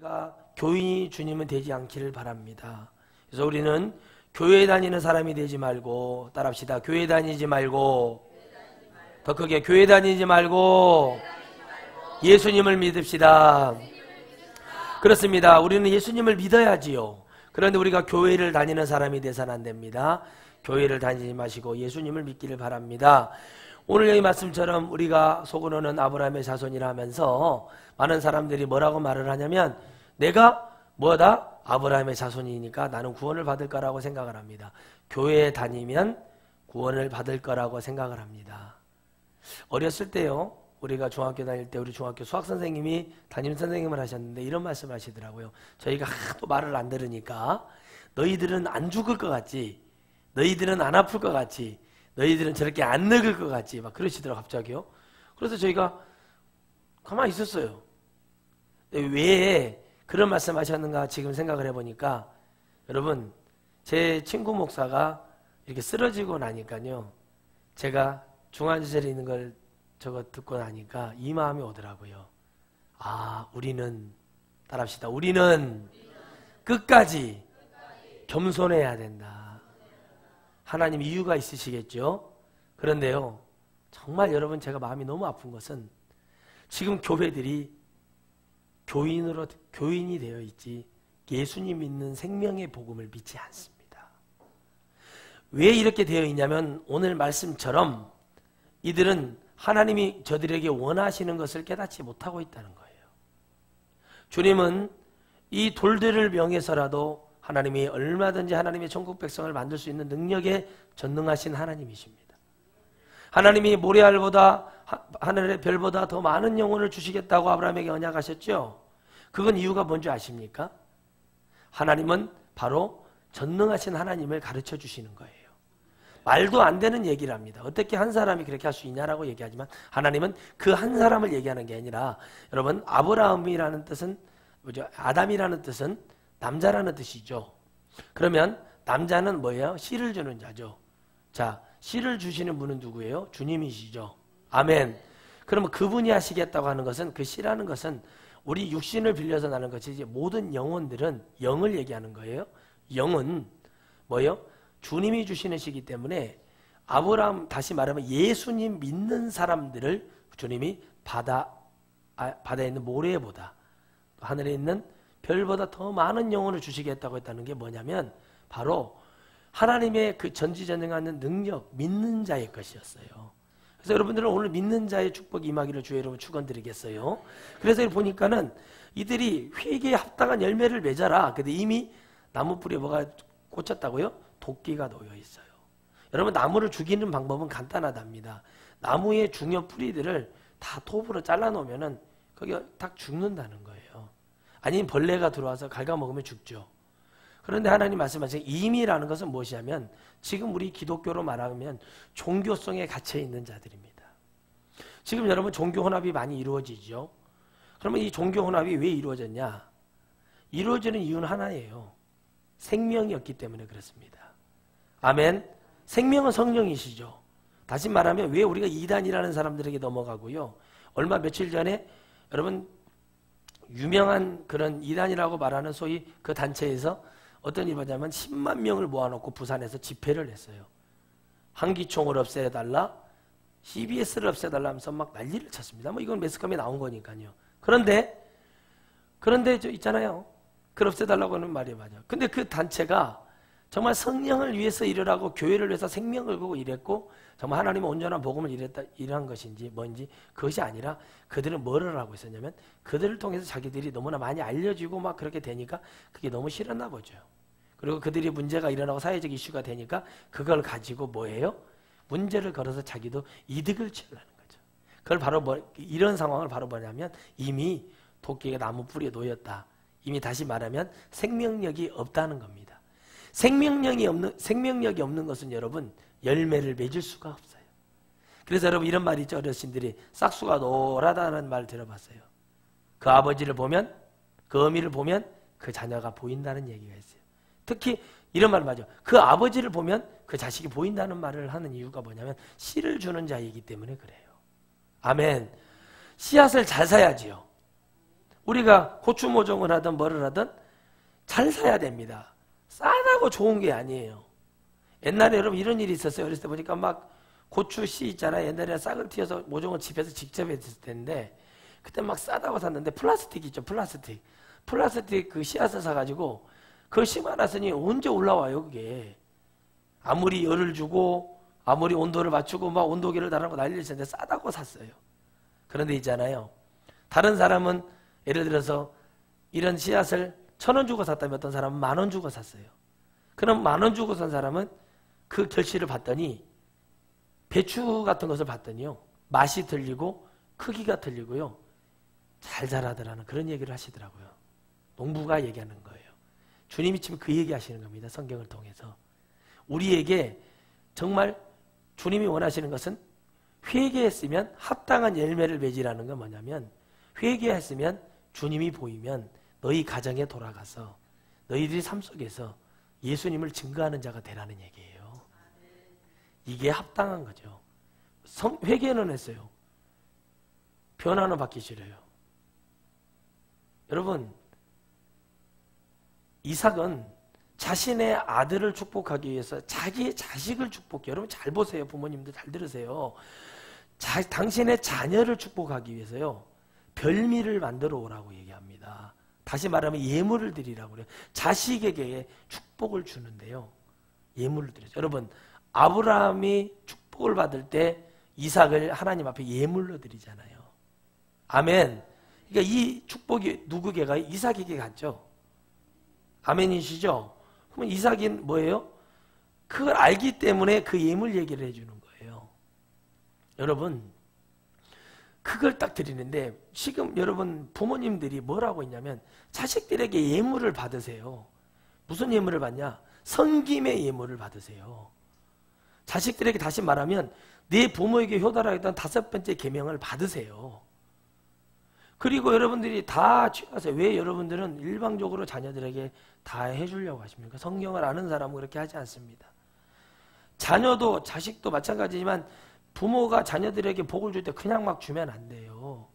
우리가 교인이 주님은 되지 않기를 바랍니다. 그래서 우리는 교회 다니는 사람이 되지 말고, 따라합시다. 교회 다니지 말고, 더 크게 교회 다니지 말고 예수님을 믿읍시다. 그렇습니다. 우리는 예수님을 믿어야지요. 그런데 우리가 교회를 다니는 사람이 돼서는 안 됩니다. 교회를 다니지 마시고 예수님을 믿기를 바랍니다. 오늘 여기 말씀처럼 우리가 속으로는 아브라함의 자손이라 하면서 많은 사람들이 뭐라고 말을 하냐면, 내가 뭐다? 아브라함의 자손이니까 나는 구원을 받을 거라고 생각을 합니다. 교회에 다니면 구원을 받을 거라고 생각을 합니다. 어렸을 때요, 우리가 중학교 다닐 때 우리 중학교 수학선생님이 담임 선생님을 하셨는데 이런 말씀 하시더라고요. 저희가 하도 말을 안 들으니까, 너희들은 안 죽을 것 같지, 너희들은 안 아플 것 같지, 너희들은 저렇게 안 늙을 것 같지, 막 그러시더라고요, 갑자기요. 그래서 저희가 가만히 있었어요. 왜 그런 말씀 하셨는가 지금 생각을 해보니까, 여러분, 제 친구 목사가 이렇게 쓰러지고 나니까요, 제가 중환자실에 있는 걸 저거 듣고 나니까 이 마음이 오더라고요. 아, 우리는, 따라합시다. 우리는 끝까지 겸손해야 된다. 하나님 이유가 있으시겠죠? 그런데요, 정말 여러분, 제가 마음이 너무 아픈 것은 지금 교회들이 교인이 되어 있지 예수님 믿는 생명의 복음을 믿지 않습니다. 왜 이렇게 되어 있냐면, 오늘 말씀처럼 이들은 하나님이 저들에게 원하시는 것을 깨닫지 못하고 있다는 거예요. 주님은 이 돌들을 명해서라도 하나님이 얼마든지 하나님의 천국 백성을 만들 수 있는 능력에 전능하신 하나님이십니다. 하나님이 모래알보다, 하늘의 별보다 더 많은 영혼을 주시겠다고 아브라함에게 언약하셨죠. 그건 이유가 뭔지 아십니까? 하나님은 바로 전능하신 하나님을 가르쳐 주시는 거예요. 말도 안 되는 얘기를 합니다. 어떻게 한 사람이 그렇게 할 수 있냐라고 얘기하지만, 하나님은 그 한 사람을 얘기하는 게 아니라, 여러분, 아브라함이라는 뜻은 뭐죠? 아담이라는 뜻은 남자라는 뜻이죠. 그러면 남자는 뭐예요? 씨를 주는 자죠. 자, 씨를 주시는 분은 누구예요? 주님이시죠. 아멘. 그러면 그분이 하시겠다고 하는 것은, 그 씨라는 것은 우리 육신을 빌려서 나는 것이지, 모든 영혼들은 영을 얘기하는 거예요. 영은 뭐예요? 주님이 주시는 시기 때문에, 아브라함, 다시 말하면 예수님 믿는 사람들을 주님이 바다에 있는 모래보다, 하늘에 있는 별보다 더 많은 영혼을 주시겠다고 했다는 게 뭐냐면, 바로 하나님의 그 전지전능하는 능력, 믿는 자의 것이었어요. 그래서 여러분들은 오늘 믿는 자의 축복이 임하기를 주의 이름으로 축원드리겠어요. 그래서 여기 보니까는 이들이 회개에 합당한 열매를 맺어라. 근데 이미 나무 뿌리에 뭐가 꽂혔다고요? 도끼가 놓여 있어요. 여러분, 나무를 죽이는 방법은 간단하답니다. 나무의 중요 뿌리들을 다 톱으로 잘라 놓으면은 거기가 딱 죽는다는 거예요. 아니면 벌레가 들어와서 갉아먹으면 죽죠. 그런데 하나님 말씀하신 임이라는 것은 무엇이냐면, 지금 우리 기독교로 말하면 종교성에 갇혀 있는 자들입니다. 지금 여러분, 종교 혼합이 많이 이루어지죠. 그러면 이 종교 혼합이 왜 이루어졌냐? 이루어지는 이유는 하나예요. 생명이었기 때문에 그렇습니다. 아멘. 생명은 성령이시죠. 다시 말하면 왜 우리가 이단이라는 사람들에게 넘어가고요, 며칠 전에 여러분, 유명한 그런 이단이라고 말하는 소위 그 단체에서 어떤 일이 뭐냐면 10만 명을 모아놓고 부산에서 집회를 했어요. 한기총을 없애달라, CBS를 없애달라 하면서 막 난리를 쳤습니다. 뭐 이건 매스컴에 나온 거니까요. 그런데 저 있잖아요. 그걸 없애달라고 하는 말이 맞아요. 근데 그 단체가 정말 성령을 위해서 일하라고 교회를 위해서 생명을 걸고 일했고, 정말 하나님의 온전한 복음을 일한 것인지 뭔지, 그것이 아니라 그들은 뭐를 하고 있었냐면, 그들을 통해서 자기들이 너무나 많이 알려지고 막 그렇게 되니까 그게 너무 싫었나 보죠. 그리고 그들이 문제가 일어나고 사회적 이슈가 되니까 그걸 가지고 뭐예요? 문제를 걸어서 자기도 이득을 취하려는 거죠. 그걸 바로 이런 상황을 바로 뭐냐면, 이미 도끼가 나무 뿌리에 놓였다. 이미 다시 말하면 생명력이 없다는 겁니다. 생명력이 없는 것은 여러분, 열매를 맺을 수가 없어요. 그래서 여러분, 이런 말이 있죠. 어르신들이 싹수가 노랗다는 말 들어봤어요. 그 아버지를 보면, 그 어미를 보면 그 자녀가 보인다는 얘기가 있어요. 특히 이런 말 맞아요. 그 아버지를 보면 그 자식이 보인다는 말을 하는 이유가 뭐냐면, 씨를 주는 자이기 때문에 그래요. 아멘. 씨앗을 잘 사야지요. 우리가 고추 모종을 하든 뭐를 하든 잘 사야 됩니다. 싸다고 좋은 게 아니에요. 옛날에 여러분 이런 일이 있었어요. 어렸을 때 보니까 막 고추 씨 있잖아요. 옛날에 싹을 틔워서 모종을 집에서 직접 했을 텐데 그때 막 싸다고 샀는데 플라스틱 있죠. 플라스틱 그 씨앗을 사가지고 그걸 심어놨으니 언제 올라와요 그게. 아무리 열을 주고 아무리 온도를 맞추고 막 온도계를 달아놓고 난리를 쳤는데 싸다고 샀어요. 그런데 있잖아요. 다른 사람은 예를 들어서 이런 씨앗을 1,000원 주고 샀다면 어떤 사람은 10,000원 주고 샀어요. 그럼 10,000원 주고 산 사람은 그 결실을 봤더니 배추 같은 것을 봤더니요. 맛이 틀리고 크기가 틀리고요. 잘 자라더라는 그런 얘기를 하시더라고요. 농부가 얘기하는 거예요. 주님이 지금 그 얘기 하시는 겁니다. 성경을 통해서. 우리에게 정말 주님이 원하시는 것은 회개했으면 합당한 열매를 맺으라는 건 뭐냐면 회개했으면 주님이 보이면 너희 가정에 돌아가서 너희들이 삶 속에서 예수님을 증거하는 자가 되라는 얘기예요. 이게 합당한 거죠. 회개는 했어요. 변화는 받기 싫어요. 여러분, 이삭은 자신의 아들을 축복하기 위해서 자기의 자식을 축복해요. 여러분 잘 보세요. 부모님들 잘 들으세요. 당신의 자녀를 축복하기 위해서요. 별미를 만들어 오라고 얘기합니다. 다시 말하면 예물을 드리라고 그래요. 자식에게 축복을 주는데요. 예물을 드리죠. 여러분 아브라함이 축복을 받을 때 이삭을 하나님 앞에 예물로 드리잖아요. 아멘. 그러니까 이 축복이 누구에게 가요? 이삭에게 갔죠. 아멘이시죠? 그러면 이삭이 뭐예요? 그걸 알기 때문에 그 예물 얘기를 해주는 거예요. 여러분 그걸 딱 드리는데 지금 여러분 부모님들이 뭐라고 했냐면 자식들에게 예물을 받으세요. 무슨 예물을 받냐? 섬김의 예물을 받으세요. 자식들에게 다시 말하면 내 부모에게 효달하겠다는 5번째 계명을 받으세요. 그리고 여러분들이 다 취하세요. 왜 여러분들은 일방적으로 자녀들에게 다 해주려고 하십니까? 성경을 아는 사람은 그렇게 하지 않습니다. 자녀도 자식도 마찬가지지만 부모가 자녀들에게 복을 줄 때 그냥 막 주면 안 돼요.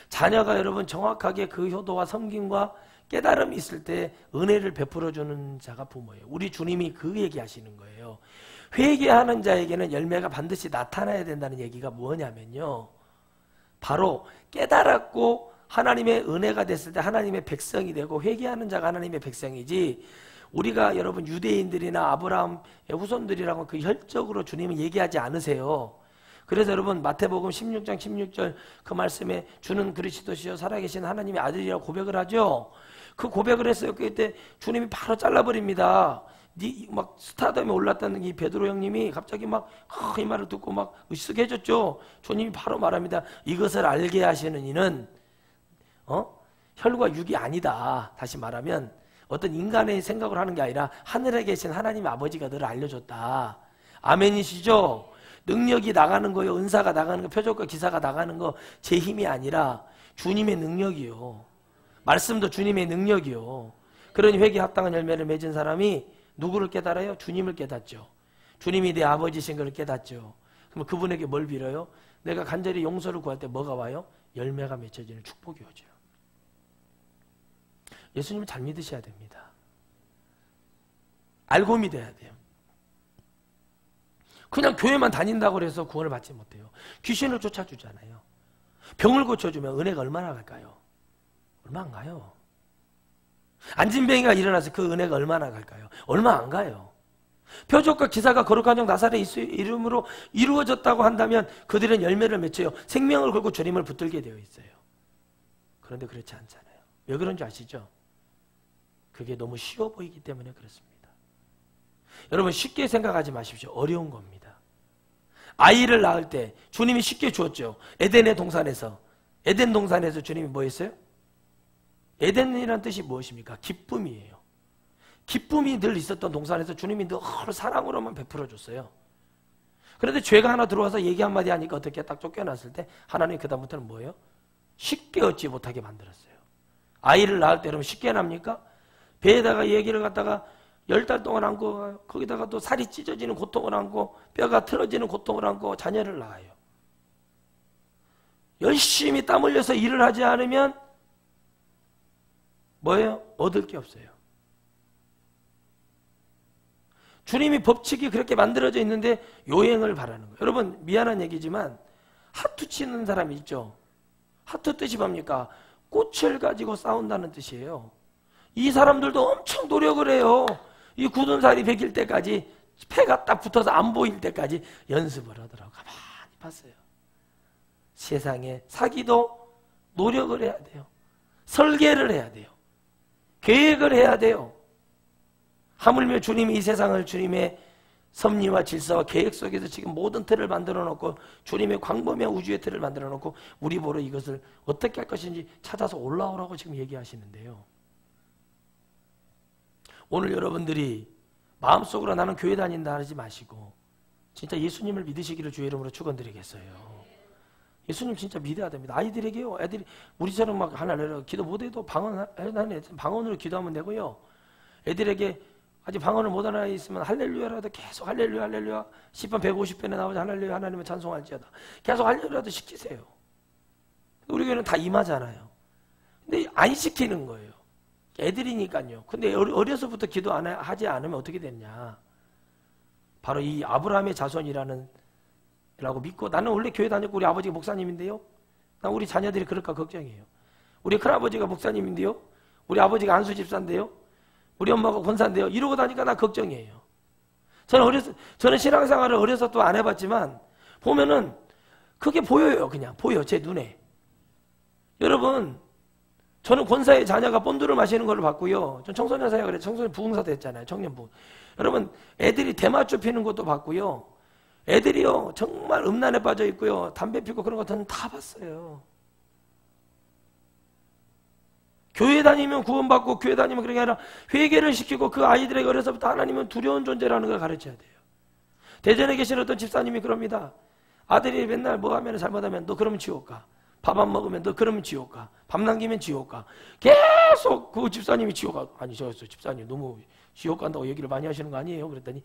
자녀가 여러분 정확하게 그 효도와 섬김과 깨달음이 있을 때 은혜를 베풀어 주는 자가 부모예요. 우리 주님이 그 얘기하시는 거예요. 회개하는 자에게는 열매가 반드시 나타나야 된다는 얘기가 뭐냐면요. 바로 깨달았고 하나님의 은혜가 됐을 때 하나님의 백성이 되고 회개하는 자가 하나님의 백성이지 우리가 여러분 유대인들이나 아브라함의 후손들이라고 그 혈적으로 주님은 얘기하지 않으세요. 그래서 여러분 마태복음 16장 16절 그 말씀에 주는 그리스도시요 살아계신 하나님의 아들이라고 고백을 하죠. 그 고백을 했어요. 그때 주님이 바로 잘라버립니다. 막 스타덤에 올랐다는 이 베드로 형님이 갑자기 막 이 말을 듣고 막 으쓱해졌죠. 주님이 바로 말합니다. 이것을 알게 하시는 이는 혈과 육이 아니다. 다시 말하면 어떤 인간의 생각을 하는 게 아니라 하늘에 계신 하나님 아버지가 너를 알려줬다. 아멘이시죠? 능력이 나가는 거요, 은사가 나가는 거, 표적과 기사가 나가는 거 제 힘이 아니라 주님의 능력이요. 말씀도 주님의 능력이요. 그러니 회개에 합당한 열매를 맺은 사람이 누구를 깨달아요? 주님을 깨닫죠. 주님이 내 아버지신 걸 깨닫죠. 그럼 그분에게 뭘 빌어요? 내가 간절히 용서를 구할 때 뭐가 와요? 열매가 맺혀지는 축복이 오죠. 예수님을 잘 믿으셔야 됩니다. 알고 믿어야 돼요. 그냥 교회만 다닌다고 해서 구원을 받지 못해요. 귀신을 쫓아주잖아요. 병을 고쳐주면 은혜가 얼마나 갈까요? 얼마 안 가요. 안진뱅이가 일어나서 그 은혜가 얼마나 갈까요? 얼마 안 가요. 표적과 기사가 거룩한 영 나사렛 예수의 이름으로 이루어졌다고 한다면 그들은 열매를 맺혀요. 생명을 걸고 주님을 붙들게 되어 있어요. 그런데 그렇지 않잖아요. 왜 그런지 아시죠? 그게 너무 쉬워 보이기 때문에 그렇습니다. 여러분 쉽게 생각하지 마십시오. 어려운 겁니다. 아이를 낳을 때 주님이 쉽게 주었죠. 에덴의 동산에서. 에덴 동산에서 주님이 뭐 했어요? 에덴이라는 뜻이 무엇입니까? 기쁨이에요. 기쁨이 늘 있었던 동산에서 주님이 늘 사랑으로만 베풀어 줬어요. 그런데 죄가 하나 들어와서 얘기 한마디 하니까 어떻게 딱 쫓겨났을 때 하나님이 그다음부터는 뭐예요? 쉽게 얻지 못하게 만들었어요. 아이를 낳을 때 그러면 쉽게 납니까? 배에다가 얘기를 갖다가 10달 동안 안고 거기다가 또 살이 찢어지는 고통을 안고 뼈가 틀어지는 고통을 안고 자녀를 낳아요. 열심히 땀 흘려서 일을 하지 않으면 뭐예요? 얻을 게 없어요. 주님이 법칙이 그렇게 만들어져 있는데 요행을 바라는 거예요. 여러분 미안한 얘기지만 하투 치는 사람이 있죠. 하투 뜻이 뭡니까? 꽃을 가지고 싸운다는 뜻이에요. 이 사람들도 엄청 노력을 해요. 이 굳은 살이 베길 때까지, 폐가 딱 붙어서 안 보일 때까지 연습을 하더라고요. 가만히 봤어요. 세상에 사기도 노력을 해야 돼요. 설계를 해야 돼요. 계획을 해야 돼요. 하물며 주님이 이 세상을 주님의 섭리와 질서와 계획 속에서 지금 모든 틀을 만들어 놓고 주님의 광범위한 우주의 틀을 만들어 놓고 우리 보러 이것을 어떻게 할 것인지 찾아서 올라오라고 지금 얘기하시는데요. 오늘 여러분들이 마음속으로 나는 교회 다닌다 하지 마시고 진짜 예수님을 믿으시기를 주의 이름으로 축원드리겠어요. 예수님 진짜 믿어야 됩니다. 아이들에게요. 애들이 우리처럼 막 하나를 기도 못해도 방언으로 기도하면 되고요. 애들에게 아직 방언을 못하는 아이 있으면 할렐루야라도 계속 할렐루야 할렐루야 10번 150번에 나오자 할렐루야 하나님을 찬송할지어다 계속 할렐루야도 시키세요. 우리 교회는 다 임하잖아요. 근데 안 시키는 거예요. 애들이니까요. 근데 어려서부터 기도 하지 않으면 어떻게 됐냐. 바로 이 아브라함의 자손이라는 라고 믿고 나는 원래 교회 다녔고 우리 아버지가 목사님인데요. 나 우리 자녀들이 그럴까 걱정이에요. 우리 큰아버지가 목사님인데요. 우리 아버지가 안수 집사인데요. 우리 엄마가 권사인데요. 이러고 다니까 나 걱정이에요. 저는 신앙생활을 어려서 또 안 해봤지만 보면은 그게 보여요. 그냥 보여 제 눈에. 여러분 저는 권사의 자녀가 본드를 마시는 걸 봤고요. 전 청소년 사회가 그래 청소년 부흥사도 했잖아요. 청년부. 여러분 애들이 대마초 피는 것도 봤고요. 애들이요 정말 음란에 빠져 있고요. 담배 피고 그런 거 저는 다 봤어요. 교회 다니면 구원받고 교회 다니면 그런 게 아니라 회개를 시키고 그 아이들에게 어려서부터 하나님은 두려운 존재라는 걸 가르쳐야 돼요. 대전에 계신 어떤 집사님이 그럽니다. 아들이 맨날 뭐 하면 잘못하면 너 그러면 지옥 가. 밥 안 먹으면 너 그러면 지옥 가. 밥 남기면 지옥 가. 계속 그 집사님이 지옥 가. 아니 저 집사님 너무 지옥 간다고 얘기를 많이 하시는 거 아니에요? 그랬더니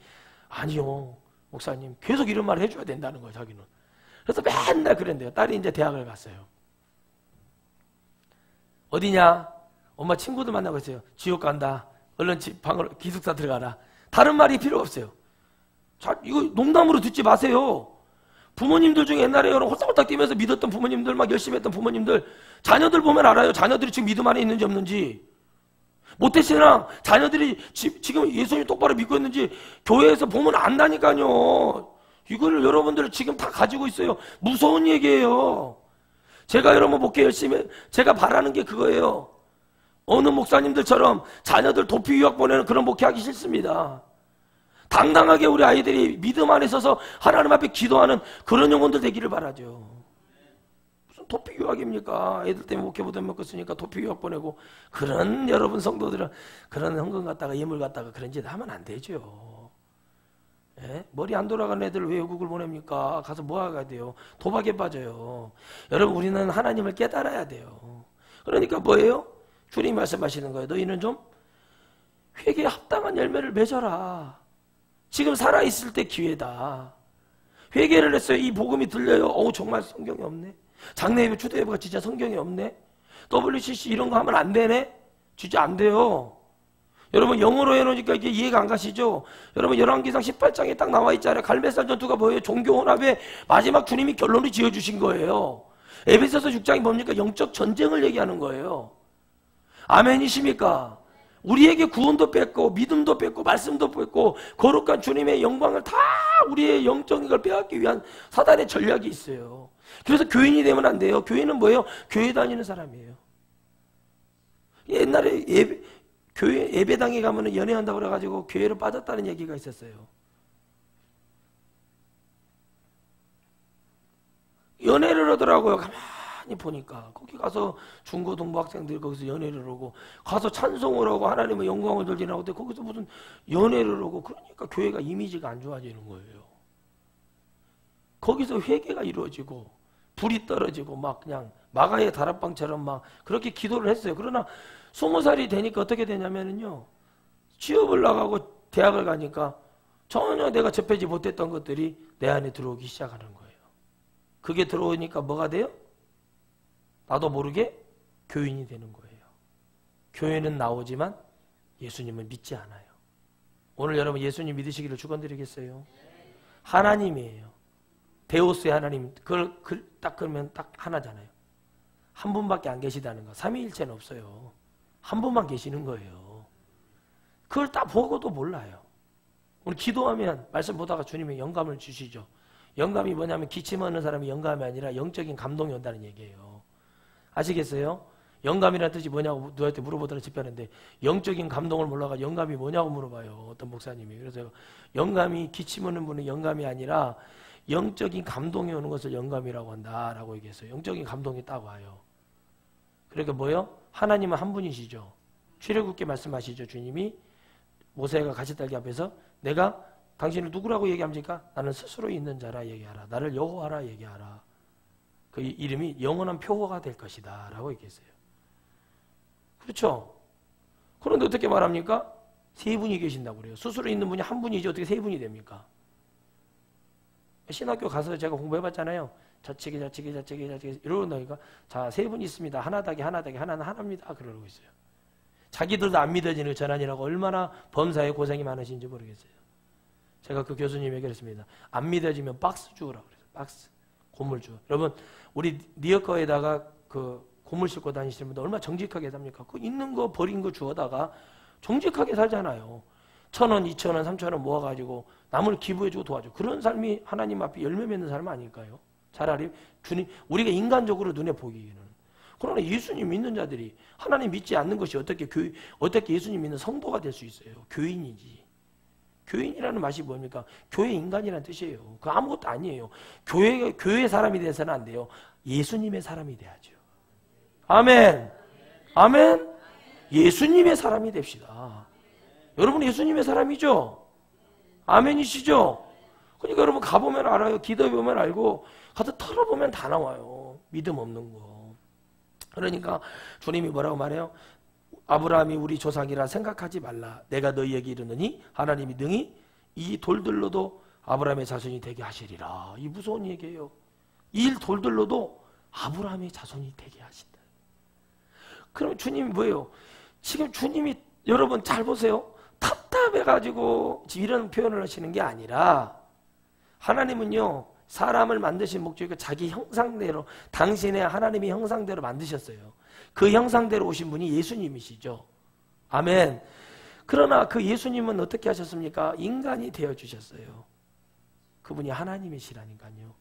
아니요 목사님 계속 이런 말을 해줘야 된다는 거예요 자기는. 그래서 맨날 그랬는데요. 딸이 이제 대학을 갔어요. 어디냐? 엄마 친구들 만나고 있어요. 지옥 간다. 얼른 방으로 기숙사 들어가라. 다른 말이 필요 없어요. 자, 이거 농담으로 듣지 마세요. 부모님들 중에 옛날에 여러분 홀딱홀딱 뛰면서 믿었던 부모님들 막 열심히 했던 부모님들 자녀들 보면 알아요. 자녀들이 지금 믿음 안에 있는지 없는지. 모태신앙 자녀들이 지금 예수님 똑바로 믿고 있는지 교회에서 보면 안다니까요. 이거를 여러분들 지금 다 가지고 있어요. 무서운 얘기예요. 제가 여러분 목회 열심히 제가 바라는 게 그거예요. 어느 목사님들처럼 자녀들 도피 유학 보내는 그런 목회하기 싫습니다. 당당하게 우리 아이들이 믿음 안에 서서 하나님 앞에 기도하는 그런 영혼들 되기를 바라죠. 무슨 도피 유학입니까? 애들 때문에 목회 못 먹겠으니까 도피 유학 보내고 그런 여러분 성도들은 그런 헌금 갖다가 예물 갖다가 그런 짓 하면 안 되죠. 예? 머리 안 돌아가는 애들 왜 외국을 보냅니까? 가서 뭐 하게 돼요? 도박에 빠져요. 여러분 우리는 하나님을 깨달아야 돼요. 그러니까 뭐예요? 주님 말씀하시는 거예요. 너희는 좀 회개에 합당한 열매를 맺어라. 지금 살아있을 때 기회다. 회개를 했어요. 이 복음이 들려요. 어우 정말 성경이 없네. 장래예배 주도예배가 진짜 성경이 없네. WCC 이런 거 하면 안 되네. 진짜 안 돼요. 여러분 영어로 해놓으니까 이게 이해가 안 가시죠? 여러분 열왕기상 18장에 딱 나와 있잖아요. 갈멜산 전투가 뭐예요? 종교혼합의 마지막 주님이 결론을 지어주신 거예요. 에베소서 6장이 뭡니까? 영적 전쟁을 얘기하는 거예요. 아멘이십니까? 우리에게 구원도 뺏고 믿음도 뺏고 말씀도 뺏고 거룩한 주님의 영광을 다 우리의 영적인 걸 빼앗기 위한 사단의 전략이 있어요. 그래서 교인이 되면 안 돼요. 교인은 뭐예요? 교회 다니는 사람이에요. 옛날에 교회 예배당에 가면 연애한다고 그래가지고 교회로 빠졌다는 얘기가 있었어요. 연애를 하더라고요. 가만히 보니까 거기 가서 중고등부 학생들이 거기서 연애를 하고 가서 찬송을 하고 하나님의 영광을 돌리라고 하는데 거기서 무슨 연애를 하고 그러니까 교회가 이미지가 안 좋아지는 거예요. 거기서 회개가 이루어지고 불이 떨어지고 막 그냥 마가의 다락방처럼 막 그렇게 기도를 했어요. 그러나 20살이 되니까 어떻게 되냐면요. 취업을 나가고 대학을 가니까 전혀 내가 접하지 못했던 것들이 내 안에 들어오기 시작하는 거예요. 그게 들어오니까 뭐가 돼요? 나도 모르게 교인이 되는 거예요. 교회는 나오지만 예수님은 믿지 않아요. 오늘 여러분 예수님 믿으시기를 축원드리겠어요. 하나님이에요. 데오스의 하나님. 그걸 딱 그러면 딱 하나잖아요. 한 분밖에 안 계시다는 거. 삼위일체는 없어요. 한 분만 계시는 거예요. 그걸 딱 보고도 몰라요. 오늘 기도하면 말씀 보다가 주님이 영감을 주시죠. 영감이 뭐냐면 기침 하는 사람이 영감이 아니라 영적인 감동이 온다는 얘기예요. 아시겠어요? 영감이라는 뜻이 뭐냐고 누구한테 물어보더라 집회하는데 영적인 감동을 몰라가 영감이 뭐냐고 물어봐요. 어떤 목사님이. 그래서 영감이 기침 하는 분은 영감이 아니라 영적인 감동이 오는 것을 영감이라고 한다라고 얘기했어요. 영적인 감동이 딱 와요. 그러니까 뭐요? 하나님은 한 분이시죠. 출애굽기 말씀하시죠. 주님이 모세가 가시떨기 앞에서 내가 당신을 누구라고 얘기합니까? 나는 스스로 있는 자라 얘기하라. 나를 여호와라 얘기하라. 그 이름이 영원한 표어가 될 것이다 라고 얘기했어요. 그렇죠? 그런데 어떻게 말합니까? 세 분이 계신다고 그래요. 스스로 있는 분이 한 분이지 어떻게 세 분이 됩니까? 신학교 가서 제가 공부해봤잖아요. 좌측에 이러니까 자, 세 분이 있습니다. 하나다기 하나는 하나입니다. 그러고 있어요. 자기들도 안 믿어지는 전환이라고 얼마나 범사에 고생이 많으신지 모르겠어요. 제가 그 교수님에게 그랬습니다. 안 믿어지면 박스 주우라고 그랬어요. 박스. 고물 주. 여러분 우리 리어커에다가 그 고물 싣고 다니시는 분들 얼마나 정직하게 삽니까? 그 있는 거 버린 거 주워다가 정직하게 살잖아요. 1,000원, 2,000원, 3,000원 모아가지고 남을 기부해주고 도와줘. 그런 삶이 하나님 앞에 열매 맺는 삶 아닐까요? 차라리 주님 우리가 인간적으로 눈에 보기에는. 그러나 예수님 믿는 자들이 하나님 믿지 않는 것이 어떻게 예수님 믿는 성도가 될 수 있어요? 교인이지. 교인이라는 맛이 뭡니까? 교회 인간이라는 뜻이에요. 그 아무것도 아니에요. 교회 사람이 돼서는 안 돼요. 예수님의 사람이 돼야죠. 아멘. 아멘. 예수님의 사람이 됩시다. 여러분 예수님의 사람이죠? 아멘이시죠? 그러니까 여러분 가보면 알아요. 기도해보면 알고 가서 털어보면 다 나와요. 믿음 없는 거. 그러니까 주님이 뭐라고 말해요? 아브라함이 우리 조상이라 생각하지 말라. 내가 너희에게 이르느니 하나님이 능히 이 돌들로도 아브라함의 자손이 되게 하시리라. 이 무서운 얘기예요. 이 돌들로도 아브라함의 자손이 되게 하신다. 그럼 주님이 뭐예요? 지금 주님이 여러분 잘 보세요. 답답해가지고 이런 표현을 하시는 게 아니라 하나님은요 사람을 만드신 목적이 자기 형상대로 당신의 하나님의 형상대로 만드셨어요. 그 형상대로 오신 분이 예수님이시죠. 아멘. 그러나 그 예수님은 어떻게 하셨습니까? 인간이 되어주셨어요. 그분이 하나님이시라니까요.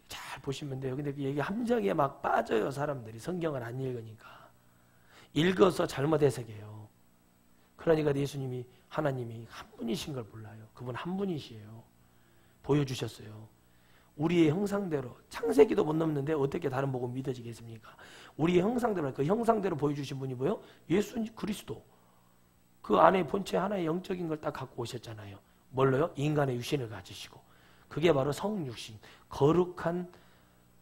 잘 보시면 돼요. 근데 그 얘기 함정에 막 빠져요. 사람들이 성경을 안 읽으니까. 읽어서 잘못 해석해요. 그러니까 예수님이 하나님이 한 분이신 걸 몰라요. 그분 한 분이시에요. 보여주셨어요. 우리의 형상대로 창세기도 못 넘는데 어떻게 다른 복음 믿어지겠습니까? 우리의 형상대로 그 형상대로 보여주신 분이 뭐예요? 예수 그리스도. 그 안에 본체 하나의 영적인 걸 딱 갖고 오셨잖아요. 뭘로요? 인간의 육신을 가지시고. 그게 바로 성육신. 거룩한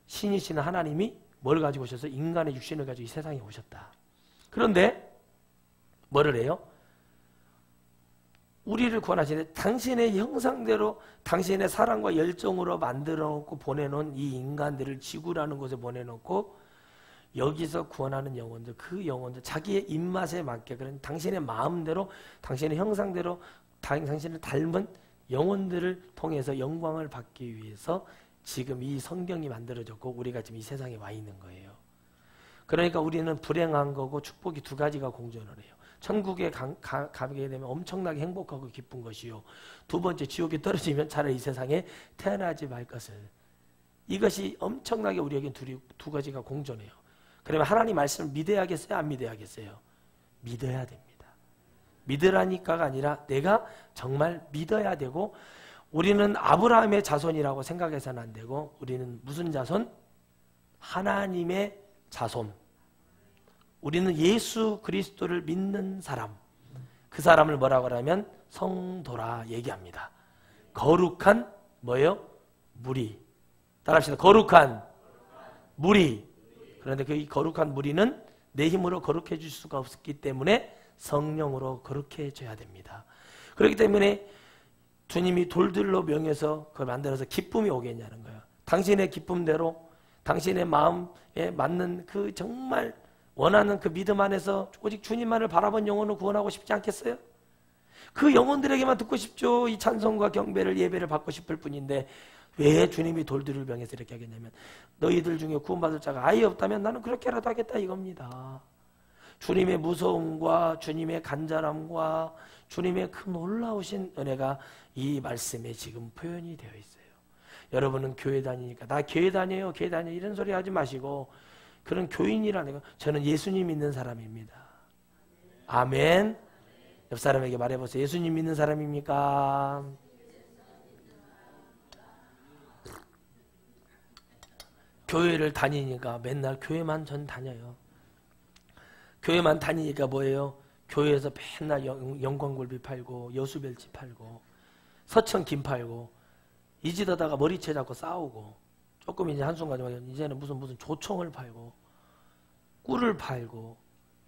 신이신 하나님이 뭘 가지고 오셔서 인간의 육신을 가지고 이 세상에 오셨다. 그런데 뭐를 해요? 우리를 구원하시는데 당신의 형상대로 당신의 사랑과 열정으로 만들어 놓고 보내놓은 이 인간들을 지구라는 곳에 보내놓고 여기서 구원하는 영혼들, 그 영혼들 자기의 입맛에 맞게 그런 당신의 마음대로 당신의 형상대로 당신을 닮은 영혼들을 통해서 영광을 받기 위해서 지금 이 성경이 만들어졌고 우리가 지금 이 세상에 와 있는 거예요. 그러니까 우리는 불행한 거고 축복이 두 가지가 공존을 해요. 천국에 가게 되면 엄청나게 행복하고 기쁜 것이요. 두 번째 지옥에 떨어지면 차라리 이 세상에 태어나지 말 것을. 이것이 엄청나게 우리에게 두 가지가 공존해요. 그러면 하나님 말씀을 믿어야겠어요? 안 믿어야겠어요? 믿어야 됩니다. 믿으라니까가 아니라 내가 정말 믿어야 되고 우리는 아브라함의 자손이라고 생각해서는 안 되고 우리는 무슨 자손? 하나님의 자손. 우리는 예수 그리스도를 믿는 사람. 그 사람을 뭐라고 하면 성도라 얘기합니다. 거룩한 뭐예요? 무리. 따라합시다. 거룩한 무리. 그런데 그 거룩한 무리는 내 힘으로 거룩해 줄 수가 없기 때문에 성령으로 거룩해 해줘야 됩니다. 그렇기 때문에 주님이 돌들로 명해서 그걸 만들어서 기쁨이 오겠냐는 거예요. 당신의 기쁨대로 당신의 마음에 맞는 그 정말 원하는 그 믿음 안에서 오직 주님만을 바라본 영혼을 구원하고 싶지 않겠어요? 그 영혼들에게만 듣고 싶죠. 이 찬송과 경배를 예배를 받고 싶을 뿐인데 왜 주님이 돌들을 병해서 이렇게 하겠냐면 너희들 중에 구원받을 자가 아예 없다면 나는 그렇게라도 하겠다 이겁니다. 주님의 무서움과 주님의 간절함과 주님의 그 놀라우신 은혜가 이 말씀에 지금 표현이 되어 있어요. 여러분은 교회 다니니까 나 교회 다녀요 교회 다녀요 이런 소리 하지 마시고 그런 교인이라는 거 저는 예수님 믿는 사람입니다. 아멘. 옆 사람에게 말해보세요. 예수님 믿는 사람입니까? 교회를 다니니까 맨날 교회만 전 다녀요. 교회만 다니니까 뭐예요? 교회에서 맨날 영광굴비 팔고 여수벨치 팔고 서천 김 팔고 이지더다가 머리채 잡고 싸우고 조금 이제 한순간에 이제는 무슨 조총을 팔고 꿀을 팔고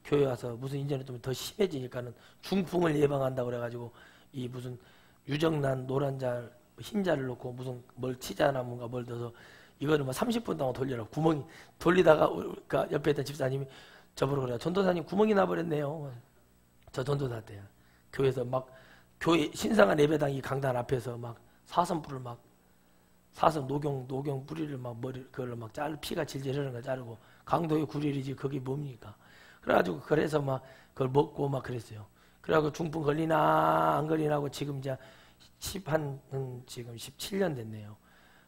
교회 와서 무슨 이제는 좀 더 심해지니까는 중풍을 예방한다고 그래가지고 이 무슨 유정란 노란 잘 흰자를 넣고 무슨 뭘 치자나 뭔가 뭘 넣어서 이거를 뭐 30분 동안 돌려라 구멍이 돌리다가 그러니까 옆에 있던 집사님이 저보러 그래요. 전도사님 구멍이 나버렸네요. 저 전도사 때요. 교회에서 막 교회 신상한 예배당 이 강단 앞에서 막 사선불을 막 사선 녹용 뿌리를 막 머리 그걸로 막 피가 질질 흐르는 거 자르고 강도의 구릴이지 그게 뭡니까? 그래가지고 그래서 막 그걸 먹고 막 그랬어요. 그래가지고 중풍 걸리나 안 걸리나 하고 지금 이제 지금 17년 됐네요.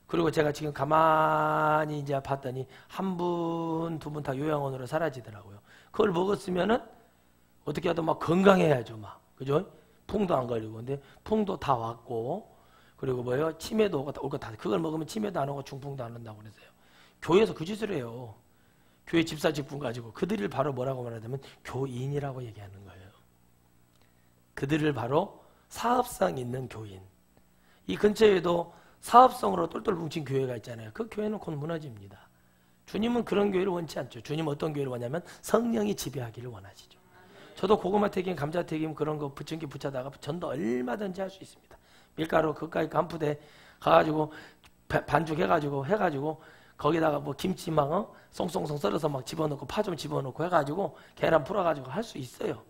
그리고 제가 지금 가만히 이제 봤더니 한 분, 두 분 다 요양원으로 사라지더라고요. 그걸 먹었으면은 어떻게 하든 막 건강해야죠, 막. 그죠? 풍도 안 걸리고. 근데 풍도 다 왔고, 그리고 뭐예요? 치매도 올 거 다. 그걸 먹으면 치매도 안 오고 중풍도 안 온다고 그랬어요. 교회에서 그 짓을 해요. 교회 집사 직분 가지고. 그들을 바로 뭐라고 말하냐면 교인이라고 얘기하는 거예요. 그들을 바로 사업성 있는 교인. 이 근처에도 사업성으로 똘똘 뭉친 교회가 있잖아요. 그 교회는 곧 무너집니다. 주님은 그런 교회를 원치 않죠. 주님은 어떤 교회를 원하냐면 성령이 지배하기를 원하시죠. 저도 고구마 튀김, 감자 튀김 그런 거 부침기 붙여다가 전도 얼마든지 할 수 있습니다. 밀가루 그까이 간푸대 가가지고 반죽해가지고 거기다가 뭐 김치 막 송송송 썰어서 막 집어넣고 파 좀 집어넣고 해가지고 계란 풀어가지고 할 수 있어요.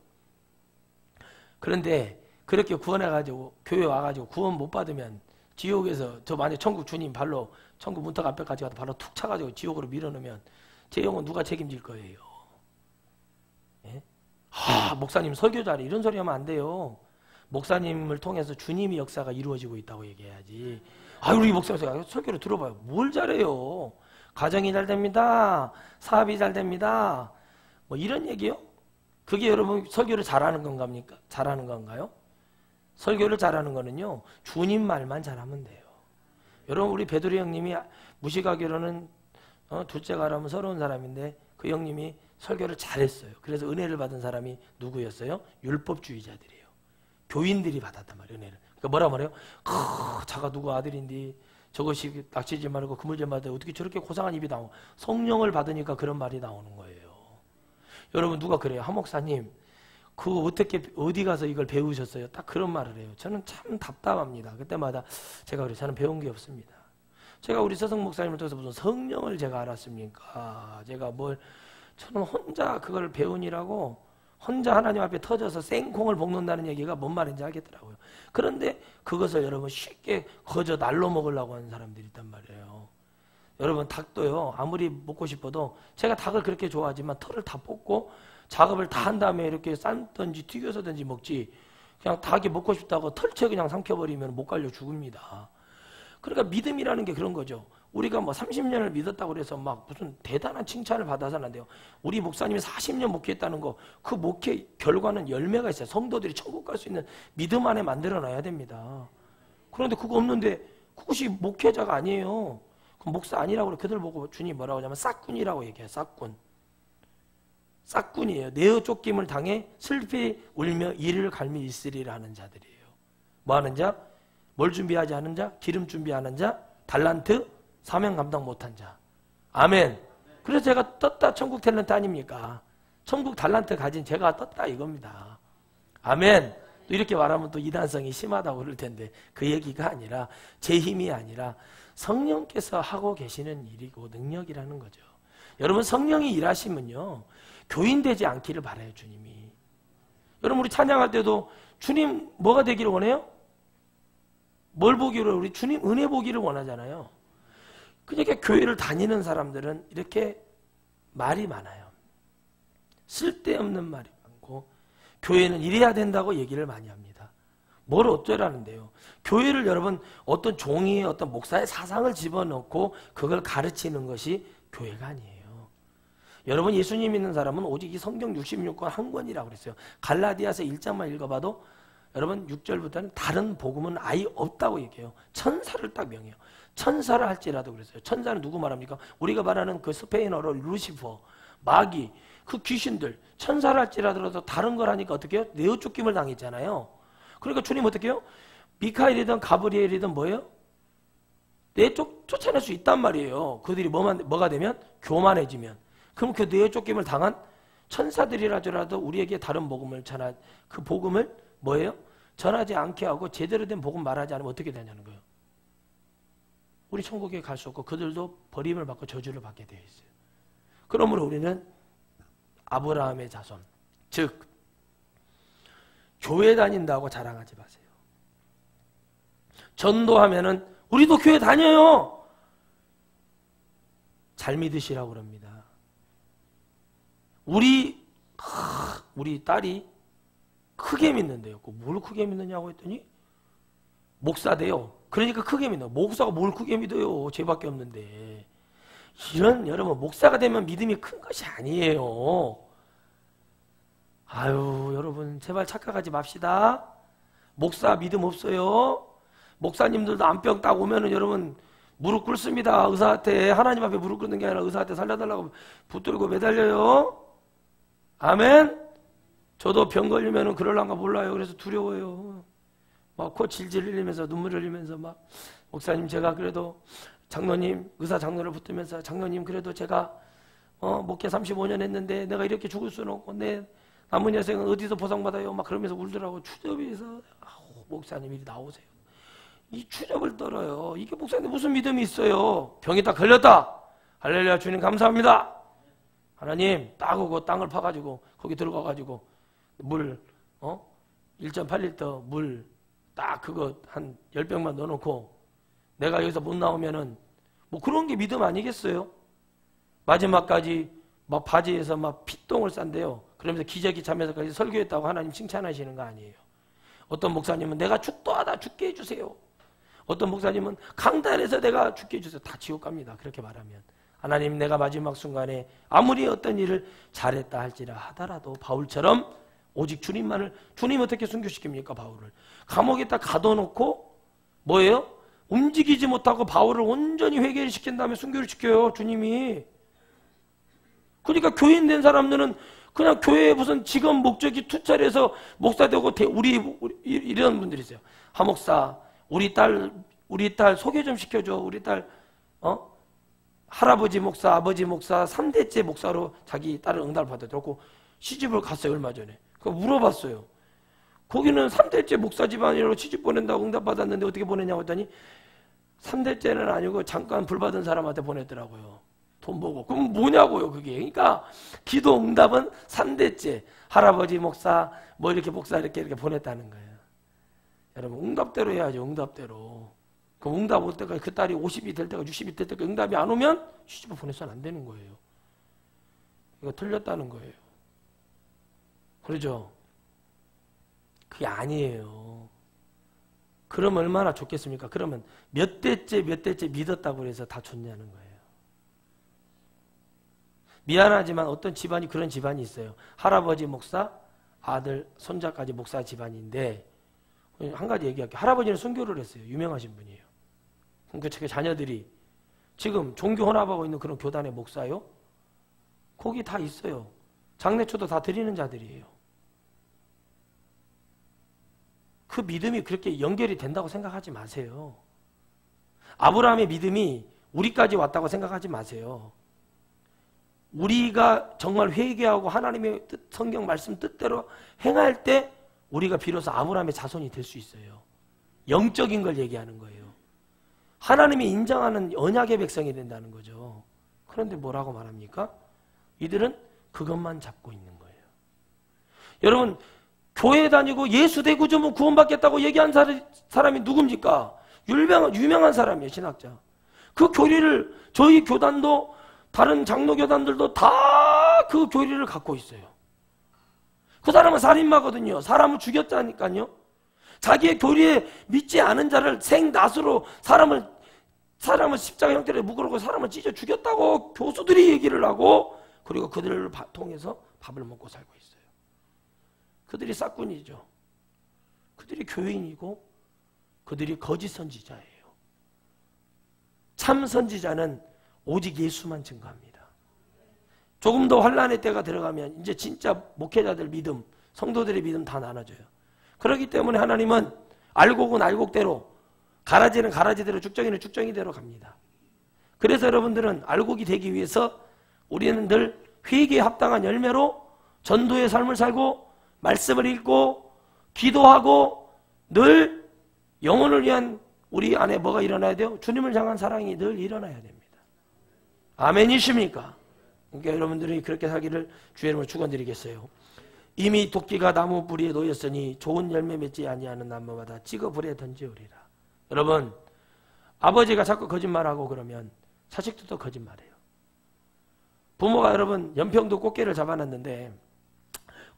그런데 그렇게 구원해가지고 교회 와가지고 구원 못 받으면 지옥에서 저 만약 천국 주님 발로 천국 문턱 앞에까지 가서 발로 툭 차가지고 지옥으로 밀어넣으면 제 영혼 누가 책임질 거예요? 예? 목사님 설교 잘해 이런 소리 하면 안 돼요. 목사님을 통해서 주님의 역사가 이루어지고 있다고 얘기해야지. 우리 목사님 설교를 들어봐요. 뭘 잘해요? 가정이 잘 됩니다. 사업이 잘 됩니다. 뭐 이런 얘기요? 그게 여러분 설교를 잘하는 건갑니까? 잘하는 건가요? 설교를 잘하는 거는요. 주님 말만 잘하면 돼요. 여러분 우리 베드로 형님이 무식하기로는 둘째가 라면 서러운 사람인데 그 형님이 설교를 잘했어요. 그래서 은혜를 받은 사람이 누구였어요? 율법주의자들이에요. 교인들이 받았단 말이에요. 은혜를. 그러니까 뭐라 말해요? 자가 누구 아들인데 저것이 낚시지 말고 그물질 말고 어떻게 저렇게 고상한 입이 나오고 성령을 받으니까 그런 말이 나오는 거예요. 여러분 누가 그래요? 한 목사님 그거 어떻게 어디 가서 이걸 배우셨어요? 딱 그런 말을 해요. 저는 참 답답합니다. 그때마다 제가 그래요. 저는 배운 게 없습니다. 제가 우리 서성 목사님을 통해서 무슨 성령을 제가 알았습니까? 제가 저는 혼자 그걸 배우니라고 혼자 하나님 앞에 터져서 생콩을 볶는다는 얘기가 뭔 말인지 알겠더라고요. 그런데 그것을 여러분 쉽게 거저 날로 먹으려고 하는 사람들이 있단 말이에요. 여러분 닭도요. 아무리 먹고 싶어도 제가 닭을 그렇게 좋아하지만 털을 다 뽑고 작업을 다 한 다음에 이렇게 삶든지 튀겨서든지 먹지 그냥 닭이 먹고 싶다고 털채 그냥 삼켜버리면 못 갈려 죽습니다. 그러니까 믿음이라는 게 그런 거죠. 우리가 30년을 믿었다고 그래서 막 무슨 대단한 칭찬을 받아서는 안 돼요. 우리 목사님이 40년 목회했다는 거 그 목회 결과는 열매가 있어요. 성도들이 천국 갈 수 있는 믿음 안에 만들어놔야 됩니다. 그런데 그거 없는데 그것이 목회자가 아니에요. 그럼 목사 아니라고 그래. 그들 보고 주님 뭐라고 하냐면 싹군이라고 얘기해요. 싹군이에요. 내어 쫓김을 당해 슬피 울며 이를 갈미 있으리라 하는 자들이에요. 뭐 하는 자? 뭘 준비하지 않은 자? 기름 준비하는 자? 달란트? 사명 감당 못한 자. 아멘. 그래서 제가 떴다 천국 탤런트 아닙니까? 천국 달란트 가진 제가 떴다 이겁니다. 아멘. 또 이렇게 말하면 또 이단성이 심하다고 그럴 텐데 그 얘기가 아니라 제 힘이 아니라 성령께서 하고 계시는 일이고 능력이라는 거죠. 여러분 성령이 일하시면요. 교인 되지 않기를 바라요, 주님이. 여러분, 우리 찬양할 때도 주님 뭐가 되기를 원해요? 뭘 보기를? 우리 주님 은혜 보기를 원하잖아요. 그러니까 교회를 다니는 사람들은 이렇게 말이 많아요. 쓸데없는 말이 많고, 교회는 이래야 된다고 얘기를 많이 합니다. 뭘 어쩌라는데요? 교회를 여러분 어떤 종이의 어떤 목사의 사상을 집어넣고 그걸 가르치는 것이 교회가 아니에요. 여러분, 예수님 믿는 사람은 오직 이 성경 66권 한 권이라고 그랬어요. 갈라디아서 1장만 읽어봐도 여러분 6절부터는 다른 복음은 아예 없다고 얘기해요. 천사를 딱 명해요. 천사를 할지라도 그랬어요. 천사는 누구 말합니까? 우리가 말하는 그 스페인어로 루시퍼, 마귀, 그 귀신들, 천사를 할지라도 다른 걸 하니까 어떻게 해요? 내어 쫓김을 당했잖아요. 그러니까 주님 어떻게 해요? 미카엘이든 가브리엘이든 뭐예요? 쫓아낼 수 있단 말이에요. 그들이 뭐가 되면? 교만해지면. 그럼 그 내어 쫓김을 당한 천사들이라도 우리에게 다른 복음을 전하, 그 복음을 뭐예요? 전하지 않게 하고 제대로 된 복음 말하지 않으면 어떻게 되냐는 거예요. 우리 천국에 갈 수 없고 그들도 버림을 받고 저주를 받게 되어 있어요. 그러므로 우리는 아브라함의 자손, 즉 교회 다닌다고 자랑하지 마세요. 전도하면은 우리도 교회 다녀요. 잘 믿으시라고 그럽니다. 우리 딸이 크게 믿는데요. 뭘 크게 믿느냐고 했더니 목사 돼요. 그러니까 크게 믿어. 목사가 뭘 크게 믿어요. 죄밖에 없는데. 이런 여러분 목사가 되면 믿음이 큰 것이 아니에요. 아유 여러분 제발 착각하지 맙시다. 목사 믿음 없어요. 목사님들도 암병 딱 오면은 여러분 무릎 꿇습니다. 의사한테. 하나님 앞에 무릎 꿇는 게 아니라 의사한테 살려달라고 붙들고 매달려요. 아멘. 저도 병 걸리면은 그럴란가 몰라요. 그래서 두려워요. 막 코 질질 흘리면서 눈물 흘리면서 막 목사님 제가 그래도 장로님 의사 장로를 붙들면서 장로님 그래도 제가 목회 35년 했는데 내가 이렇게 죽을 수는 없고 내 남은 여생은 어디서 보상받아요? 막 그러면서 울더라고. 추접해서 목사님 이리 나오세요. 이 추접을 떨어요. 이게 목사님 무슨 믿음이 있어요? 병이 딱 걸렸다. 할렐루야 주님 감사합니다. 하나님 딱 오고 땅을 파가지고 거기 들어가가지고 물 1.8리터 물 딱 그거 한 10병만 넣어놓고 내가 여기서 못 나오면은 뭐 그런 게 믿음 아니겠어요? 마지막까지 막 바지에서 막 피똥을 싼대요. 그러면서 기저귀 차면서까지 설교했다고 하나님 칭찬하시는 거 아니에요. 어떤 목사님은 내가 죽도하다 죽게 해주세요. 어떤 목사님은 강단에서 내가 죽게 해주세요. 다 지옥 갑니다. 그렇게 말하면. 하나님 내가 마지막 순간에 아무리 어떤 일을 잘했다 할지라 하더라도 바울처럼 오직 주님만을. 주님 어떻게 순교시킵니까? 바울을 감옥에다 가둬놓고 뭐예요? 움직이지 못하고 바울을 온전히 회개를 시킨 다음에 순교를 시켜요. 주님이. 그러니까 교인 된 사람들은 그냥 교회에 무슨 직업 목적이 투철해서 목사 되고 우리 이런 분들이 있어요. 하 목사 우리 딸 소개 좀 시켜줘. 우리 딸 할아버지 목사 아버지 목사 3대째 목사로 자기 딸을 응답을 받았더라고. 시집을 갔어요. 얼마 전에. 그거 물어봤어요. 거기는 3대째 목사 집안이라고 시집 보낸다고 응답 받았는데 어떻게 보냈냐고 했더니 3대째는 아니고 잠깐 불 받은 사람한테 보냈더라고요. 돈 보고. 그럼 뭐냐고요 그게. 그러니까 기도 응답은 3대째 할아버지 목사 뭐 이렇게 목사 이렇게 보냈다는 거예요. 여러분 응답대로 해야죠. 응답대로. 그 응답 올 때까지 그 딸이 50이 될 때가 60이 될 때까지 응답이 안 오면 시집을 보내서는 안 되는 거예요. 이거 틀렸다는 거예요. 그러죠? 그게 아니에요. 그러면 얼마나 좋겠습니까? 그러면 몇 대째 믿었다고 해서 다 좋냐는 거예요. 미안하지만 어떤 집안이 그런 집안이 있어요. 할아버지 목사, 아들, 손자까지 목사 집안인데 한 가지 얘기할게요. 할아버지는 순교를 했어요. 유명하신 분이에요. 그 자녀들이 지금 종교 혼합하고 있는 그런 교단의 목사요? 거기 다 있어요. 장례초도 다 드리는 자들이에요. 그 믿음이 그렇게 연결이 된다고 생각하지 마세요. 아브라함의 믿음이 우리까지 왔다고 생각하지 마세요. 우리가 정말 회개하고 하나님의 성경 말씀 뜻대로 행할 때 우리가 비로소 아브라함의 자손이 될 수 있어요. 영적인 걸 얘기하는 거예요. 하나님이 인정하는 언약의 백성이 된다는 거죠. 그런데 뭐라고 말합니까? 이들은 그것만 잡고 있는 거예요. 여러분, 교회 다니고 예수 대구주면 구원받겠다고 얘기한 사람이 누굽니까? 유명한 사람이에요, 신학자. 그 교리를 저희 교단도 다른 장로 교단들도 다 그 교리를 갖고 있어요. 그 사람은 살인마거든요. 사람을 죽였다니까요. 자기의 교리에 믿지 않은 자를 생낫으로 사람을 십자가 형태로 묶어놓고 사람을 찢어 죽였다고 교수들이 얘기를 하고, 그리고 그들을 통해서 밥을 먹고 살고 있어요. 그들이 싹군이죠. 그들이 교인이고 그들이 거짓 선지자예요. 참 선지자는 오직 예수만 증거합니다. 조금 더 환란의 때가 들어가면 이제 진짜 목회자들 믿음, 성도들의 믿음 다 나눠져요. 그렇기 때문에 하나님은 알곡은 알곡대로, 가라지는 가라지대로, 쭉정이는 쭉정이대로 갑니다. 그래서 여러분들은 알곡이 되기 위해서 우리는 늘 회개에 합당한 열매로 전도의 삶을 살고 말씀을 읽고 기도하고 늘 영혼을 위한 우리 안에 뭐가 일어나야 돼요? 주님을 향한 사랑이 늘 일어나야 됩니다. 아멘이십니까? 그러니까 여러분들이 그렇게 살기를 주의 이름으로 축원드리겠어요. 이미 도끼가 나무 뿌리에 놓였으니 좋은 열매 맺지 아니하는 나무마다 찍어 불에 던지우리라. 여러분, 아버지가 자꾸 거짓말하고 그러면 자식도 또 거짓말해요. 부모가 여러분 연평도 꽃게를 잡아놨는데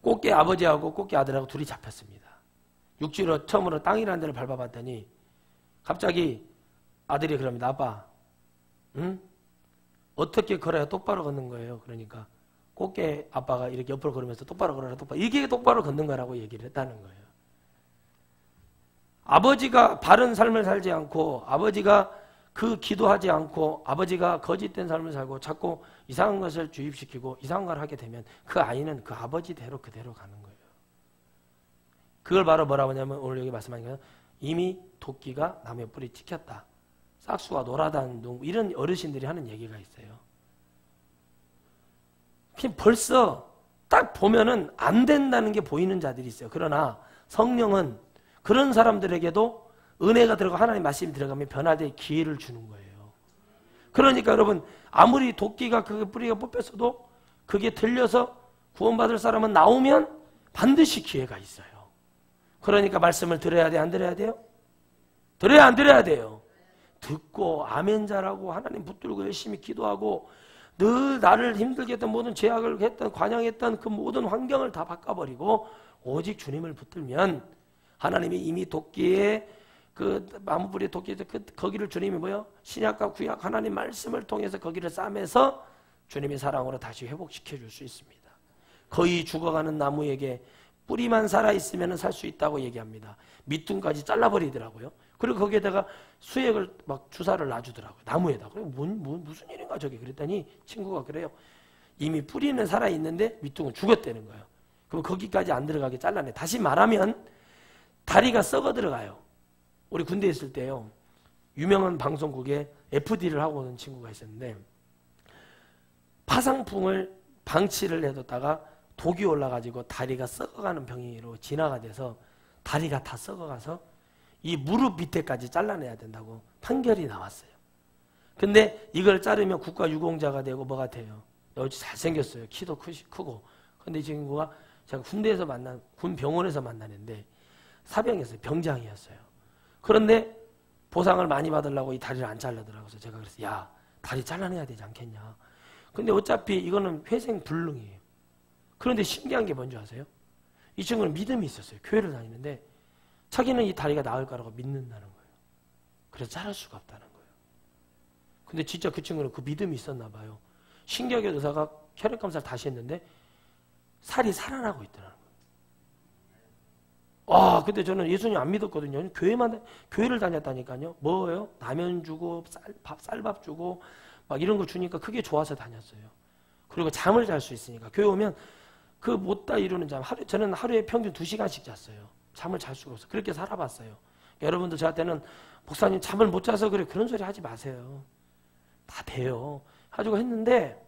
꽃게 아버지하고 꽃게 아들하고 둘이 잡혔습니다. 육지로 처음으로 땅이라는 데를 밟아봤더니 갑자기 아들이 그럽니다. 아빠, 응? 어떻게 걸어야 똑바로 걷는 거예요? 그러니까 꽃게 아빠가 이렇게 옆으로 걸으면서 똑바로 걸어라, 똑바로. 이게 똑바로 걷는 거라고 얘기를 했다는 거예요. 아버지가 바른 삶을 살지 않고, 아버지가 그 기도하지 않고, 아버지가 거짓된 삶을 살고 자꾸 이상한 것을 주입시키고 이상한 걸 하게 되면 그 아이는 그 아버지대로 그대로 가는 거예요. 그걸 바로 뭐라고 하냐면 오늘 여기 말씀하신 거는 이미 도끼가 나무에 뿌리 찍혔다. 싹수가 노라다는 둥, 이런 어르신들이 하는 얘기가 있어요. 그냥 벌써 딱 보면은 안 된다는 게 보이는 자들이 있어요. 그러나 성령은 그런 사람들에게도 은혜가 들어가고 하나님 말씀이 들어가면 변화될 기회를 주는 거예요. 그러니까 여러분, 아무리 도끼가 그 뿌리가 뽑혔어도 그게 들려서 구원받을 사람은 나오면 반드시 기회가 있어요. 그러니까 말씀을 들어야 돼, 안 들어야 돼요? 들어야 안 들어야 돼요? 듣고 아멘 잘하고 하나님 붙들고 열심히 기도하고 늘 나를 힘들게 했던 모든 죄악을 했던 관영했던 그 모든 환경을 다 바꿔버리고 오직 주님을 붙들면 하나님이 이미 도끼에 그 나무뿌리 도끼에 거기를 주님이 뭐요? 신약과 구약 하나님 말씀을 통해서 거기를 싸매서 주님의 사랑으로 다시 회복시켜 줄 수 있습니다. 거의 죽어가는 나무에게 뿌리만 살아있으면 살 수 있다고 얘기합니다. 밑둥까지 잘라버리더라고요. 그리고 거기에다가 수액을 막 주사를 놔주더라고요. 나무에다가. 무슨 일인가 저게. 그랬더니 친구가 그래요. 이미 뿌리는 살아있는데 밑둥은 죽었다는 거예요. 그럼 거기까지 안 들어가게 잘라내. 다시 말하면 다리가 썩어 들어가요. 우리 군대에 있을 때요. 유명한 방송국에 FD를 하고 오는 친구가 있었는데 파상풍을 방치를 해뒀다가 독이 올라가지고 다리가 썩어가는 병으로 진화가 돼서 다리가 다 썩어가서 이 무릎 밑에까지 잘라내야 된다고 판결이 나왔어요. 근데 이걸 자르면 국가유공자가 되고 뭐가 돼요? 여기 잘생겼어요. 키도 크고. 근데 이 친구가 제가 군대에서 군 병원에서 만나는데 사병이었어요. 병장이었어요. 그런데 보상을 많이 받으려고 이 다리를 안 잘라더라고요. 그래서 제가 그랬어요. 야, 다리 잘라내야 되지 않겠냐. 근데 어차피 이거는 회생불능이에요. 그런데 신기한 게 뭔지 아세요? 이 친구는 믿음이 있었어요. 교회를 다니는데 자기는 이 다리가 나을 거라고 믿는다는 거예요. 그래서 자를 수가 없다는 거예요. 근데 진짜 그 친구는 그 믿음이 있었나 봐요. 신기하게 의사가 혈액검사를 다시 했는데 살이 살아나고 있더라는 거예요. 근데 저는 예수님 안 믿었거든요. 교회를 다녔다니까요. 뭐예요? 라면 주고 쌀밥 주고 막 이런 거 주니까 그게 좋아서 다녔어요. 그리고 잠을 잘 수 있으니까 교회 오면 그 못다 이루는 잠, 저는 하루에 평균 2시간씩 잤어요. 잠을 잘 수가 없어요. 그렇게 살아봤어요. 여러분도 저한테는 목사님 잠을 못 자서 그래, 그런 소리 하지 마세요. 다 돼요. 가지고 했는데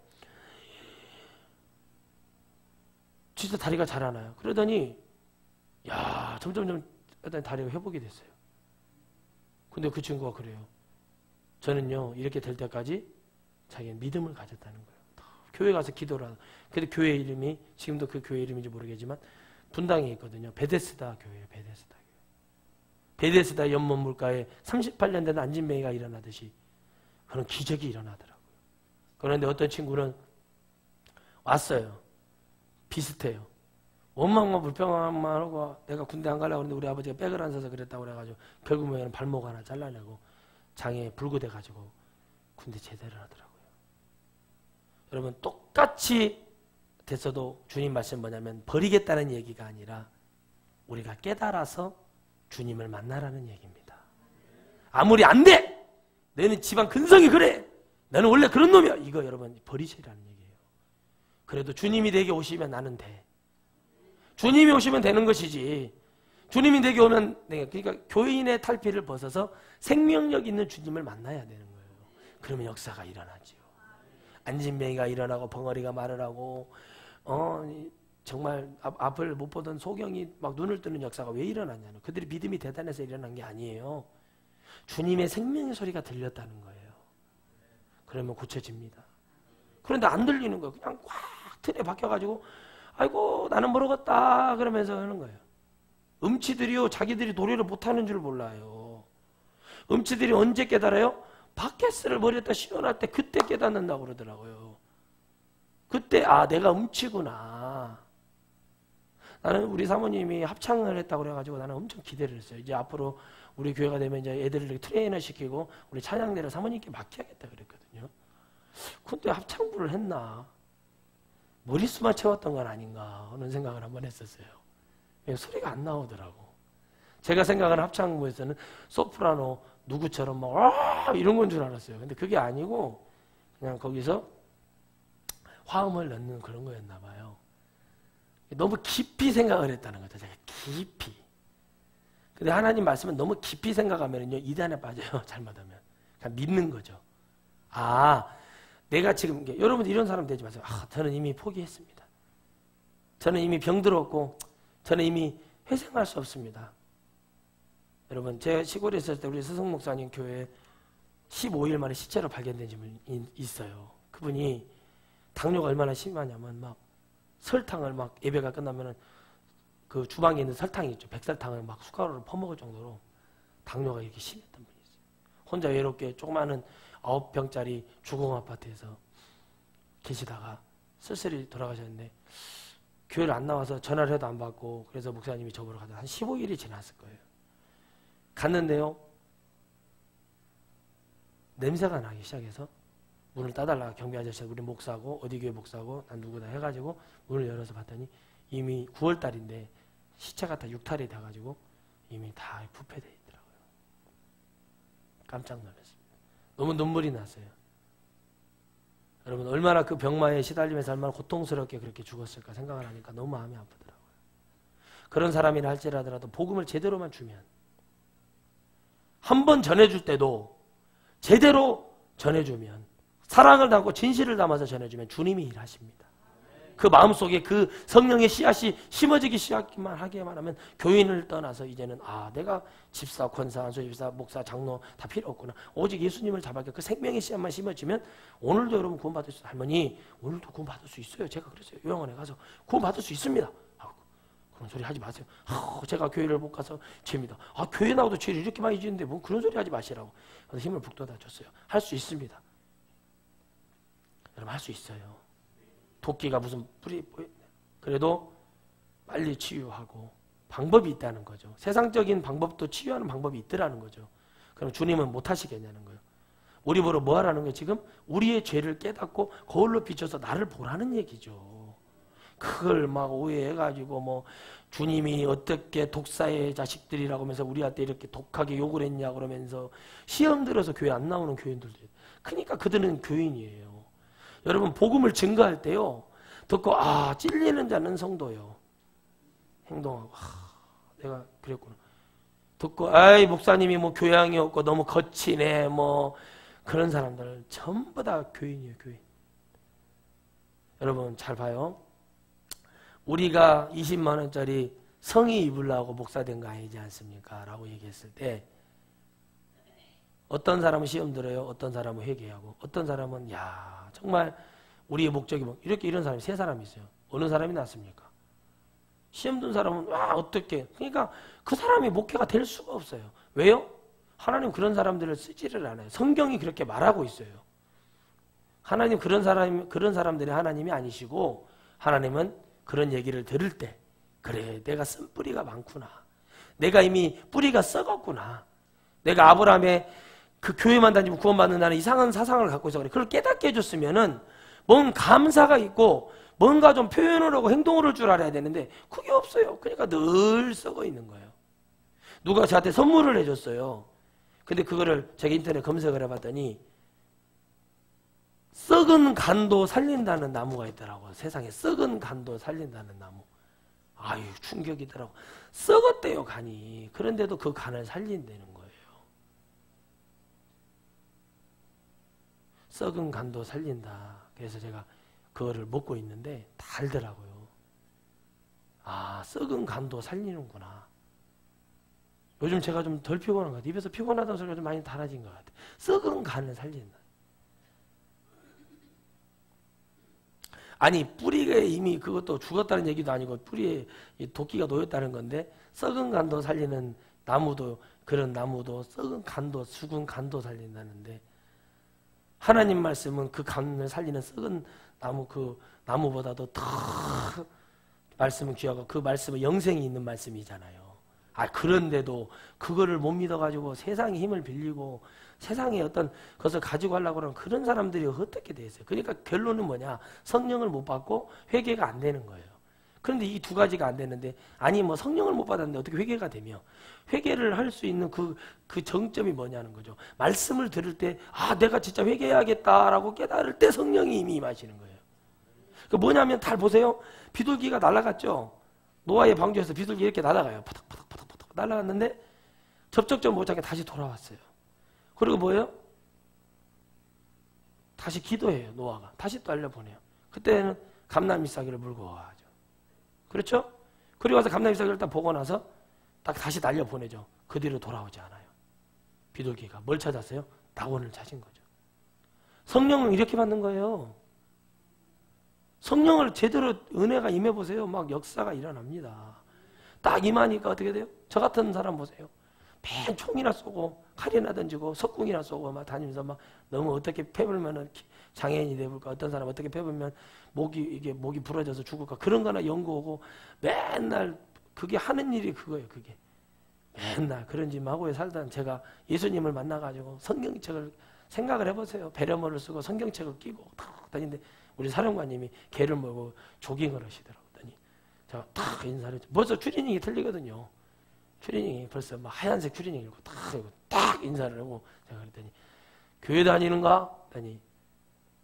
진짜 다리가 자라나요. 그러더니 야, 점점 다리가 회복이 됐어요. 근데 그 친구가 그래요. 저는요, 이렇게 될 때까지 자기는 믿음을 가졌다는 거예요. 교회 가서 기도를 하고. 근데 교회 이름이 지금도 그 교회 이름인지 모르겠지만 분당에 있거든요. 베데스다 교회예요. 베데스다 교회. 베데스다 연못 물가에 38년 된 안진뱅이가 일어나듯이 그런 기적이 일어나더라고요. 그런데 어떤 친구는 왔어요. 비슷해요. 원망만 불평만 하고 내가 군대 안 가려고 했는데 우리 아버지가 백을 안 사서 그랬다고 그래가지고 결국에는 발목 하나 잘라내고 장에 불구돼가지고 군대 제대를 하더라고요. 여러분 똑같이 됐어도 주님 말씀 뭐냐면 버리겠다는 얘기가 아니라 우리가 깨달아서 주님을 만나라는 얘기입니다. 아무리 안 돼! 너는 집안 근성이 그래! 너는 원래 그런 놈이야! 이거 여러분 버리시라는 얘기예요. 그래도 주님이 내게 오시면 나는 돼. 주님이 오시면 되는 것이지. 주님이 내게 오면 그러니까 교인의 탈피를 벗어서 생명력 있는 주님을 만나야 되는 거예요. 그러면 역사가 일어나지요. 안진뱅이가 일어나고 벙어리가 말을 하고 정말 앞을 못 보던 소경이 막 눈을 뜨는 역사가 왜 일어났냐는 그들이 믿음이 대단해서 일어난 게 아니에요. 주님의 생명의 소리가 들렸다는 거예요. 그러면 고쳐집니다. 그런데 안 들리는 거예요. 그냥 꽉 틀에 박혀가지고 아이고 나는 모르겠다 그러면서 하는 거예요. 음치들이요 자기들이 노래를 못하는 줄 몰라요. 음치들이 언제 깨달아요? 바켓스를 머리에다 씌워놨을 때 그때 깨닫는다고 그러더라고요. 그때 아 내가 음치구나. 나는 우리 사모님이 합창을 했다고 그래가지고 나는 엄청 기대를 했어요. 이제 앞으로 우리 교회가 되면 이제 애들을 이렇게 트레이너 시키고 우리 찬양대를 사모님께 맡겨야겠다 그랬거든요. 근데 합창부를 했나? 머릿수만 채웠던 건 아닌가 하는 생각을 한번 했었어요. 소리가 안 나오더라고. 제가 생각하는 합창부에서는 소프라노 누구처럼 막 이런 건 줄 알았어요. 근데 그게 아니고 그냥 거기서 화음을 넣는 그런 거였나 봐요. 너무 깊이 생각을 했다는 거죠. 제가 깊이. 근데 하나님 말씀은 너무 깊이 생각하면요 이단에 빠져요. 잘못하면. 그냥 믿는 거죠. 아 내가 지금 여러분 이런 사람 되지 마세요. 아 저는 이미 포기했습니다. 저는 이미 병들었고 저는 이미 회생할 수 없습니다. 여러분 제가 시골에 있을 때 우리 스승 목사님 교회에 15일 만에 시체로 발견된 분이 있어요. 그분이 당뇨가 얼마나 심하냐면 막 설탕을 막 예배가 끝나면은 그 주방에 있는 설탕이 있죠. 백설탕을 막 숟가락으로 퍼먹을 정도로 당뇨가 이렇게 심했던 분이 있어요. 혼자 외롭게 조그마한 9평짜리 주공 아파트에서 계시다가 쓸쓸히 돌아가셨는데 교회를 안 나와서 전화를 해도 안 받고 그래서 목사님이 저보러 가다 한 15일이 지났을 거예요. 갔는데요. 냄새가 나기 시작해서 문을 따달라 경비 아저씨가 우리 목사고 어디 교회 목사고 난 누구다 해가지고 문을 열어서 봤더니 이미 9월달인데 시체가 다 육탈이 돼가지고 이미 다 부패되어 있더라고요. 깜짝 놀랐습니다. 너무 눈물이 났어요. 여러분 얼마나 그 병마에 시달리면서 얼마나 고통스럽게 그렇게 죽었을까 생각을 하니까 너무 마음이 아프더라고요. 그런 사람이라 할지라도 복음을 제대로만 주면 한 번 전해줄 때도 제대로 전해주면 사랑을 담고 진실을 담아서 전해주면 주님이 일하십니다. 그 마음속에 그 성령의 씨앗이 심어지기 시작만 하기만 하면 교인을 떠나서 이제는 아 내가 집사, 권사, 안수집사, 목사, 장로 다 필요 없구나. 오직 예수님을 잡아서 그 생명의 씨앗만 심어지면 오늘도 여러분 구원받을 수 있어요. 할머니 오늘도 구원받을 수 있어요. 제가 그랬어요. 요양원에 가서 구원받을 수 있습니다. 그런 소리 하지 마세요. 제가 교회를 못 가서 죄입니다. 교회 나와도 죄를 이렇게 많이 지는데 뭐 그런 소리 하지 마시라고. 그래서 힘을 북돋아줬어요. 할 수 있습니다. 여러분 할 수 있어요. 도끼가 무슨 뿌리 그래도 빨리 치유하고 방법이 있다는 거죠. 세상적인 방법도 치유하는 방법이 있더라는 거죠. 그럼 주님은 못 하시겠냐는 거예요. 우리 보러 뭐 하라는 거예요? 지금 우리의 죄를 깨닫고 거울로 비춰서 나를 보라는 얘기죠. 그걸 막 오해해가지고 뭐 주님이 어떻게 독사의 자식들이라고 하면서 우리한테 이렇게 독하게 욕을 했냐 그러면서 시험 들어서 교회 안 나오는 교인들도 있어요. 그러니까 그들은 교인이에요. 여러분 복음을 증거할 때요. 듣고 찔리는 자는 성도요. 행동하고 내가 그랬구나. 듣고 목사님이 뭐 교양이 없고 너무 거치네 뭐 그런 사람들 전부 다 교인이에요. 교인. 여러분 잘 봐요. 우리가 20만 원짜리 성의 입으려고 목사 된 거 아니지 않습니까? 라고 얘기했을 때 어떤 사람은 시험 들어요. 어떤 사람은 회개하고 어떤 사람은 정말 우리의 목적이 뭐 이렇게 이런 사람이 세 사람이 있어요. 어느 사람이 낫습니까? 시험 든 사람은 어떻게? 그러니까 그 사람이 목회가 될 수가 없어요. 왜요? 하나님 그런 사람들을 쓰지를 않아요. 성경이 그렇게 말하고 있어요. 하나님 그런 사람들이 하나님이 아니시고 하나님은 그런 얘기를 들을 때 그래 내가 쓴 뿌리가 많구나. 내가 이미 뿌리가 썩었구나. 내가 아브라함의 그 교회만 다니면 구원받는다는 이상한 사상을 갖고 있어 그래. 그걸 깨닫게 해줬으면은 뭔 감사가 있고 뭔가 좀 표현을 하고 행동을 할 줄 알아야 되는데 그게 없어요. 그러니까 늘 썩어 있는 거예요. 누가 저한테 선물을 해줬어요. 근데 그거를 제가 인터넷 검색을 해봤더니 썩은 간도 살린다는 나무가 있더라고요. 세상에 썩은 간도 살린다는 나무. 아유 충격이더라고. 썩었대요 간이. 그런데도 그 간을 살린다는 거예요. 썩은 간도 살린다. 그래서 제가 그거를 먹고 있는데 달더라고요. 아 썩은 간도 살리는구나. 요즘 제가 좀 덜 피곤한 것 같아요. 입에서 피곤하다는 소리가 좀 많이 달아진 것 같아요. 썩은 간을 살린다. 아니 뿌리가 이미 그것도 죽었다는 얘기도 아니고 뿌리에 도끼가 놓였다는 건데 썩은 간도 살리는 나무도 그런 나무도 썩은 간도 죽은 간도 살린다는데 하나님 말씀은 그 간을 살리는 썩은 나무 그 나무보다도 더 말씀은 귀하고 그 말씀은 영생이 있는 말씀이잖아요. 그런데도 그거를 못 믿어가지고 세상의 힘을 빌리고 세상에 어떤 것을 가지고 하려고 하는 그런 사람들이 어떻게 돼 있어요. 그러니까 결론은 뭐냐? 성령을 못 받고 회개가 안 되는 거예요. 그런데 이 두 가지가 안 되는데 아니 뭐 성령을 못 받았는데 어떻게 회개가 되며 회개를 할 수 있는 그 정점이 뭐냐는 거죠. 말씀을 들을 때 내가 진짜 회개해야겠다라고 깨달을 때 성령이 이미 임하시는 거예요. 그 뭐냐면 잘 보세요. 비둘기가 날아갔죠. 노아의 방주에서 비둘기 이렇게 날아가요. 파닥파닥 날아갔는데 접촉점 못 잡게 다시 돌아왔어요. 그리고 뭐예요? 다시 기도해요. 노아가 다시 또 알려보내요. 그때는 감람이삭이를 물고 와가죠. 그렇죠? 그리고 와서 감람이삭이를 딱 보고 나서 딱 다시 날려보내죠. 그 뒤로 돌아오지 않아요. 비둘기가 뭘 찾았어요? 낙원을 찾은 거죠. 성령은 이렇게 받는 거예요. 성령을 제대로 은혜가 임해보세요. 막 역사가 일어납니다. 딱 임하니까 어떻게 돼요? 저 같은 사람 보세요. 맨 총이나 쏘고 칼이나 던지고 석궁이나 쏘고 막 다니면서 막 너무 어떻게 패불면은 장애인이 돼볼까? 어떤 사람 어떻게 패불면 목이 부러져서 죽을까? 그런 거나 연구하고 맨날 그게 하는 일이 그거예요. 그게 맨날 그런 짓하고 살던 제가 예수님을 만나가지고 성경책을 생각을 해보세요. 배려머를 쓰고 성경책을 끼고 탁 다니는데 우리 사령관님이 개를 몰고 조깅을 하시더라고요. 제가 탁 인사를 했죠. 벌써 추리닝이 틀리거든요. 추리닝이 벌써 막 하얀색 추리닝 입고 딱 인사를 하고 제가 그랬더니 교회 다니는가? 그랬더니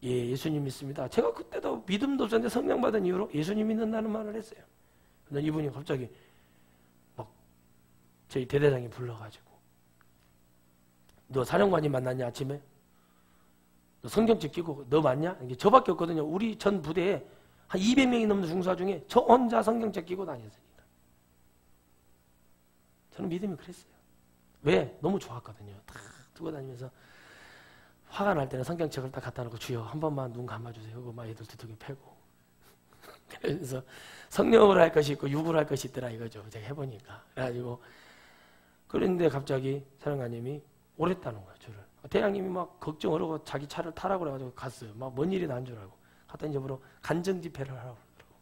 예, 예수님 믿습니다. 제가 그때도 믿음도 없었는데 성령 받은 이후로 예수님 믿는다는 말을 했어요. 근데 이분이 갑자기 막 저희 대대장이 불러가지고 너 사령관님 만났냐 아침에? 너 성경책 끼고 너 맞냐? 이게 저밖에 없거든요. 우리 전 부대에 한 200명이 넘는 중사 중에 저 혼자 성경책 끼고 다녔습니다. 저는 믿음이 그랬어요. 왜? 너무 좋았거든요. 딱 두고 다니면서 화가 날 때는 성경책을 딱 갖다 놓고 주여 한 번만 눈 감아주세요. 그거 막 애들 두둑이 패고 그래서 성령으로 할 것이 있고 육으로 할 것이 있더라 이거죠. 제가 해보니까. 그래가지고 그런데 갑자기 사령관님이 오랬다는 거예요. 저를. 대장님이 막 걱정을 하고 자기 차를 타라고 그래가지고 갔어요. 막 뭔 일이 난 줄 알고. 갔더니 저보러 간증 집회를 하라고 그러더라고.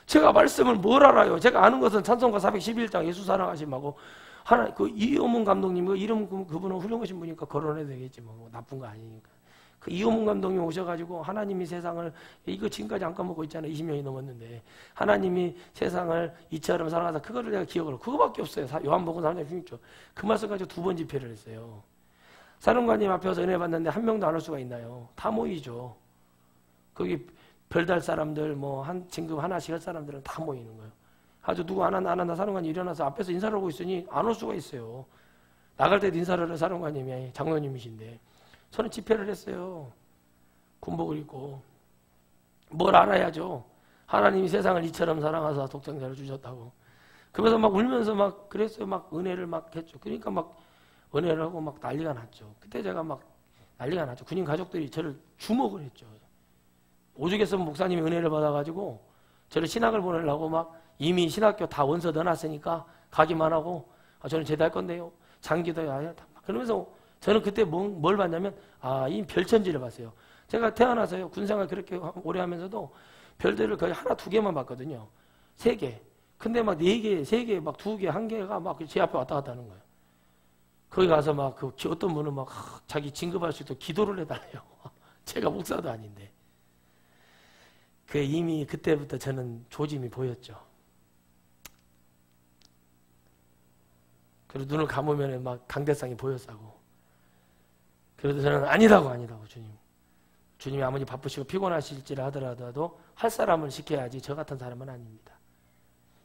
제가 말씀을 뭘 알아요? 제가 아는 것은 찬송가 411장 예수 사랑하심하고 하나 그 이호문 감독님 그 이름 그분은 훌륭하신 분이니까 거론해도 되겠지 뭐 나쁜 거 아니니까. 그 이호문 감독님 오셔가지고 하나님이 세상을 이거 지금까지 안 까먹고 있잖아요. 20년이 넘었는데 하나님이 세상을 이처럼 사랑하사 그거를 내가 기억을 하고 그거밖에 없어요. 요한복음 3장 16절 그 말씀 가지고 2번 집회를 했어요. 사령관님 앞에 와서 은혜 받는데 한 명도 안 올 수가 있나요? 다 모이죠. 거기 별달 사람들 뭐 한 진급 하나씩 할 사람들은 다 모이는 거예요. 아주 누구 안 한다 사령관이 일어나서 앞에서 인사를 하고 있으니 안 올 수가 있어요. 나갈 때도 인사를 해 사령관님이 장로님이신데 저는 집회를 했어요. 군복을 입고 뭘 알아야죠. 하나님이 세상을 이처럼 사랑하사 독생자를 주셨다고. 그래서 막 울면서 막 그랬어요. 막 은혜를 막 했죠. 그러니까 막 은혜를 하고 막 난리가 났죠. 그때 제가 막 난리가 났죠. 군인 가족들이 저를 주목을 했죠. 오죽했으 목사님이 은혜를 받아가지고 저를 신학을 보내려고 막 이미 신학교 다 원서 넣어놨으니까 가기만 하고 저는 제대할 건데요. 장기도야. 그러면서 저는 그때 뭘 봤냐면 이 별천지를 봤어요. 제가 태어나서요. 군생활 그렇게 오래 하면서도 별들을 거의 하나 두 개만 봤거든요. 3개. 근데 막 4개, 3개, 막 2개, 1개가 막 제 앞에 왔다 갔다 하는 거예요. 거기 가서 막 어떤 분은 막 자기 진급할 수 있도록 기도를 해달래요. 제가 목사도 아닌데. 이미 그때부터 저는 조짐이 보였죠. 그리고 눈을 감으면 막 강대상이 보였다고. 그래도 저는 아니라고 주님. 주님이 아무리 바쁘시고 피곤하실지라 하더라도 할 사람을 시켜야지 저 같은 사람은 아닙니다.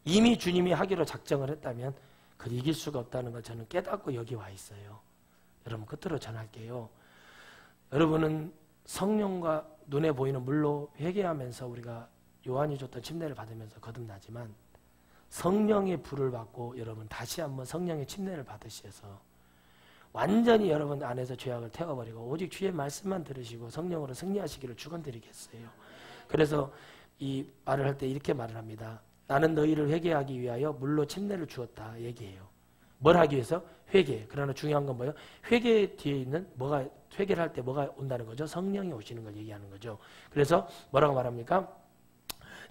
이미 주님이 하기로 작정을 했다면 그걸 이길 수가 없다는 걸 저는 깨닫고 여기 와 있어요. 여러분 끝으로 전할게요. 여러분은 성령과 눈에 보이는 물로 회개하면서 우리가 요한이 줬던 침례를 받으면서 거듭나지만 성령의 불을 받고 여러분 다시 한번 성령의 침례를 받으셔서 완전히 여러분 안에서 죄악을 태워버리고 오직 주의 말씀만 들으시고 성령으로 승리하시기를 축원드리겠어요. 그래서 이 말을 할 때 이렇게 말을 합니다. 나는 너희를 회개하기 위하여 물로 침례를 주었다 얘기해요. 뭘 하기 위해서? 회개. 그러나 중요한 건 뭐예요? 회개 뒤에 있는 회개를 할 때 뭐가 온다는 거죠? 성령이 오시는 걸 얘기하는 거죠. 그래서 뭐라고 말합니까?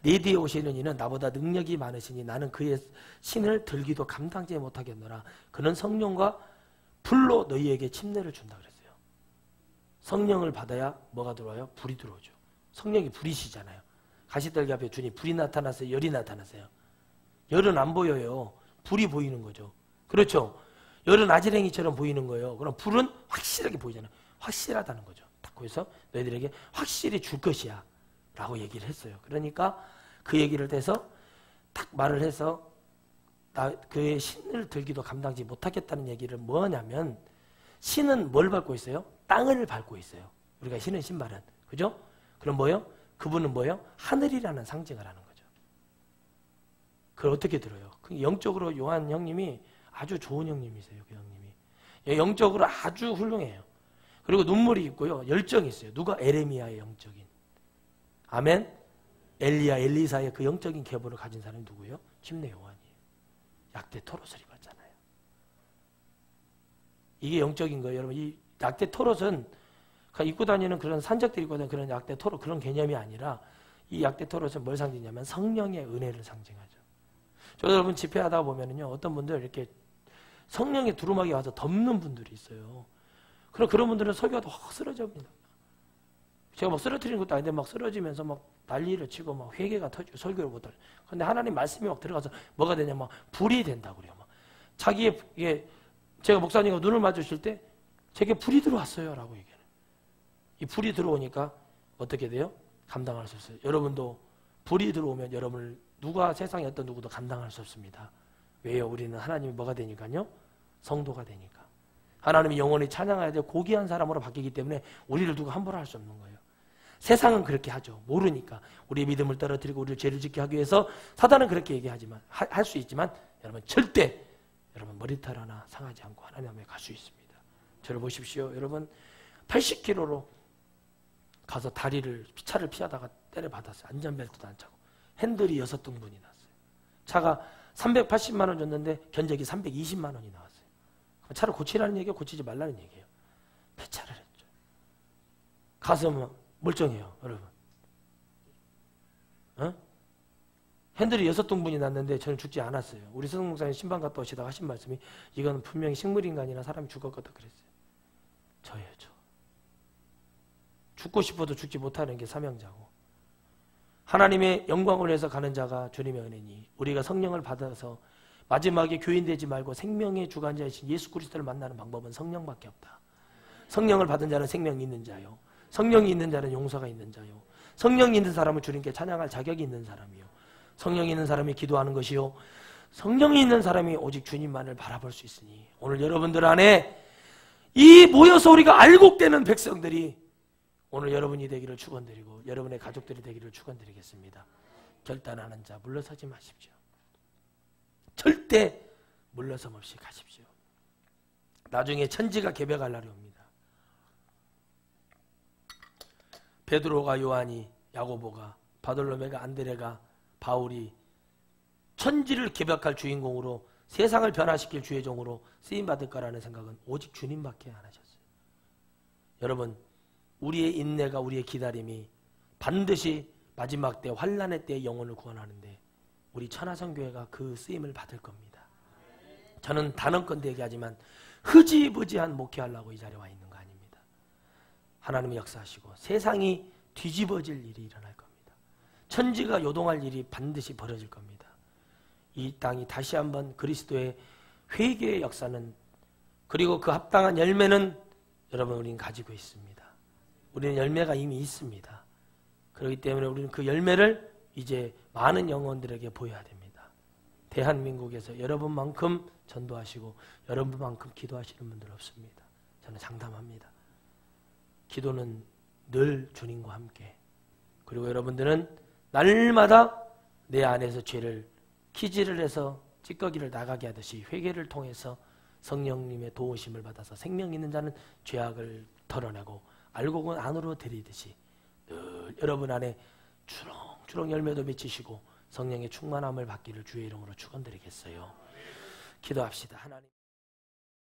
네 뒤에 오시는 이는 나보다 능력이 많으시니 나는 그의 신을 들기도 감당지 못하겠노라. 그는 성령과 불로 너희에게 침례를 준다 그랬어요. 성령을 받아야 뭐가 들어와요? 불이 들어오죠. 성령이 불이시잖아요. 가시떨기 앞에 주님 불이 나타났어요? 열이 나타났어요? 열은 안 보여요. 불이 보이는 거죠. 그렇죠? 열은 아지랭이처럼 보이는 거예요. 그럼 불은 확실하게 보이잖아요. 확실하다는 거죠. 그래서 너희들에게 확실히 줄 것이야 라고 얘기를 했어요. 그러니까 그 얘기를 해서 딱 말을 해서 그의 신을 들기도 감당지 못하겠다는 얘기를 뭐냐면 신은 뭘 밟고 있어요? 땅을 밟고 있어요. 우리가 신은 신발은. 그죠? 그럼 뭐예요? 그분은 뭐예요? 하늘이라는 상징을 하는 거죠. 그걸 어떻게 들어요? 영적으로 요한 형님이 아주 좋은 형님이세요. 그 형님이. 영적으로 아주 훌륭해요. 그리고 눈물이 있고요. 열정이 있어요. 누가? 에레미야의 영적인. 아멘? 엘리야, 엘리사의 그 영적인 계보를 가진 사람이 누구예요? 침례 요한이에요. 약대 토롯을 입었잖아요. 이게 영적인 거예요. 여러분 이 약대 토롯은 입고 다니는 그런 산적들이 있거든 그런 약대 토롯 그런 개념이 아니라 이 약대 토롯은 뭘 상징하냐면 성령의 은혜를 상징하죠. 저도 여러분 집회하다 보면은요 어떤 분들 이렇게 성령의 두루마기 와서 덮는 분들이 있어요. 그런 분들은 설교가 확 쓰러집니다. 제가 막 쓰러뜨리는 것도 아닌데 막 쓰러지면서 막 난리를 치고 막 회개가 터지고 설교를 못하고. 근데 하나님 말씀이 막 들어가서 뭐가 되냐면 불이 된다고 그래요. 막 자기의 제가 목사님과 눈을 마주칠 때 제게 불이 들어왔어요 라고 얘기해요. 이 불이 들어오니까 어떻게 돼요? 감당할 수 있어요. 여러분도 불이 들어오면 여러분을 세상에 어떤 누구도 감당할 수 없습니다. 왜요? 우리는 하나님이 뭐가 되니까요? 성도가 되니까. 하나님이 영원히 찬양해야 될 고귀한 사람으로 바뀌기 때문에 우리를 누가 함부로 할 수 없는 거예요. 세상은 그렇게 하죠. 모르니까. 우리의 믿음을 떨어뜨리고 우리를 죄를 짓게 하기 위해서 사단은 그렇게 얘기하지만 할 수 있지만 여러분 절대 여러분 머리털 하나 상하지 않고 하나님 앞에 갈 수 있습니다. 저를 보십시오. 여러분 80km로 가서 차를 피하다가 때려받았어요. 안전벨트도 안 차고. 핸들이 6등분이 났어요. 차가 380만 원 줬는데 견적이 320만 원이 나왔어요. 차를 고치라는 얘기예요? 고치지 말라는 얘기예요? 폐차를 했죠. 가슴은 멀쩡해요. 여러분. 핸들이 6등분이 났는데 저는 죽지 않았어요. 우리 서동 목사님 신방 갔다 오시다가 하신 말씀이 이건 분명히 식물인간이나 사람이 죽었거든 그랬어요. 저예요. 저. 죽고 싶어도 죽지 못하는 게 사명자고 하나님의 영광을 위해서 가는 자가 주님의 은혜니 우리가 성령을 받아서 마지막에 교인되지 말고 생명의 주관자이신 예수 그리스도를 만나는 방법은 성령밖에 없다. 성령을 받은 자는 생명이 있는 자요. 성령이 있는 자는 용서가 있는 자요. 성령이 있는 사람은 주님께 찬양할 자격이 있는 사람이요. 성령이 있는 사람이 기도하는 것이요. 성령이 있는 사람이 오직 주님만을 바라볼 수 있으니 오늘 여러분들 안에 이 모여서 우리가 알곡되는 백성들이 오늘 여러분이 되기를 축원드리고 여러분의 가족들이 되기를 축원드리겠습니다. 결단하는 자 물러서지 마십시오. 절대 물러섬 없이 가십시오. 나중에 천지가 개벽할 날이 옵니다. 베드로가 요한이 야고보가, 바돌로메가, 안드레가, 바울이 천지를 개벽할 주인공으로 세상을 변화시킬 주의 종으로 쓰임받을 거라는 생각은 오직 주님밖에 안 하셨어요. 여러분, 우리의 인내가, 우리의 기다림이 반드시 마지막 때, 환난의 때 영혼을 구원하는데 우리 천하성교회가 그 쓰임을 받을 겁니다. 저는 단언컨대 얘기하지만 흐지부지한 목회하려고 이 자리에 와 있는 거 아닙니다. 하나님이 역사하시고 세상이 뒤집어질 일이 일어날 겁니다. 천지가 요동할 일이 반드시 벌어질 겁니다. 이 땅이 다시 한번 그리스도의 회개의 역사는, 그리고 그 합당한 열매는 여러분 우리는 가지고 있습니다. 우리는 열매가 이미 있습니다. 그렇기 때문에 우리는 그 열매를 이제 많은 영혼들에게 보여야 됩니다. 대한민국에서 여러분만큼 전도하시고 여러분만큼 기도하시는 분들 없습니다. 저는 장담합니다. 기도는 늘 주님과 함께, 그리고 여러분들은 날마다 내 안에서 죄를 키질을 해서 찌꺼기를 나가게 하듯이 회개를 통해서 성령님의 도우심을 받아서 생명 있는 자는 죄악을 털어내고 알곡은 안으로 들이듯이 늘 여러분 안에 주렁주렁 열매도 맺히시고 성령의 충만함을 받기를 주의 이름으로 축원드리겠어요. 기도합시다. 하나님.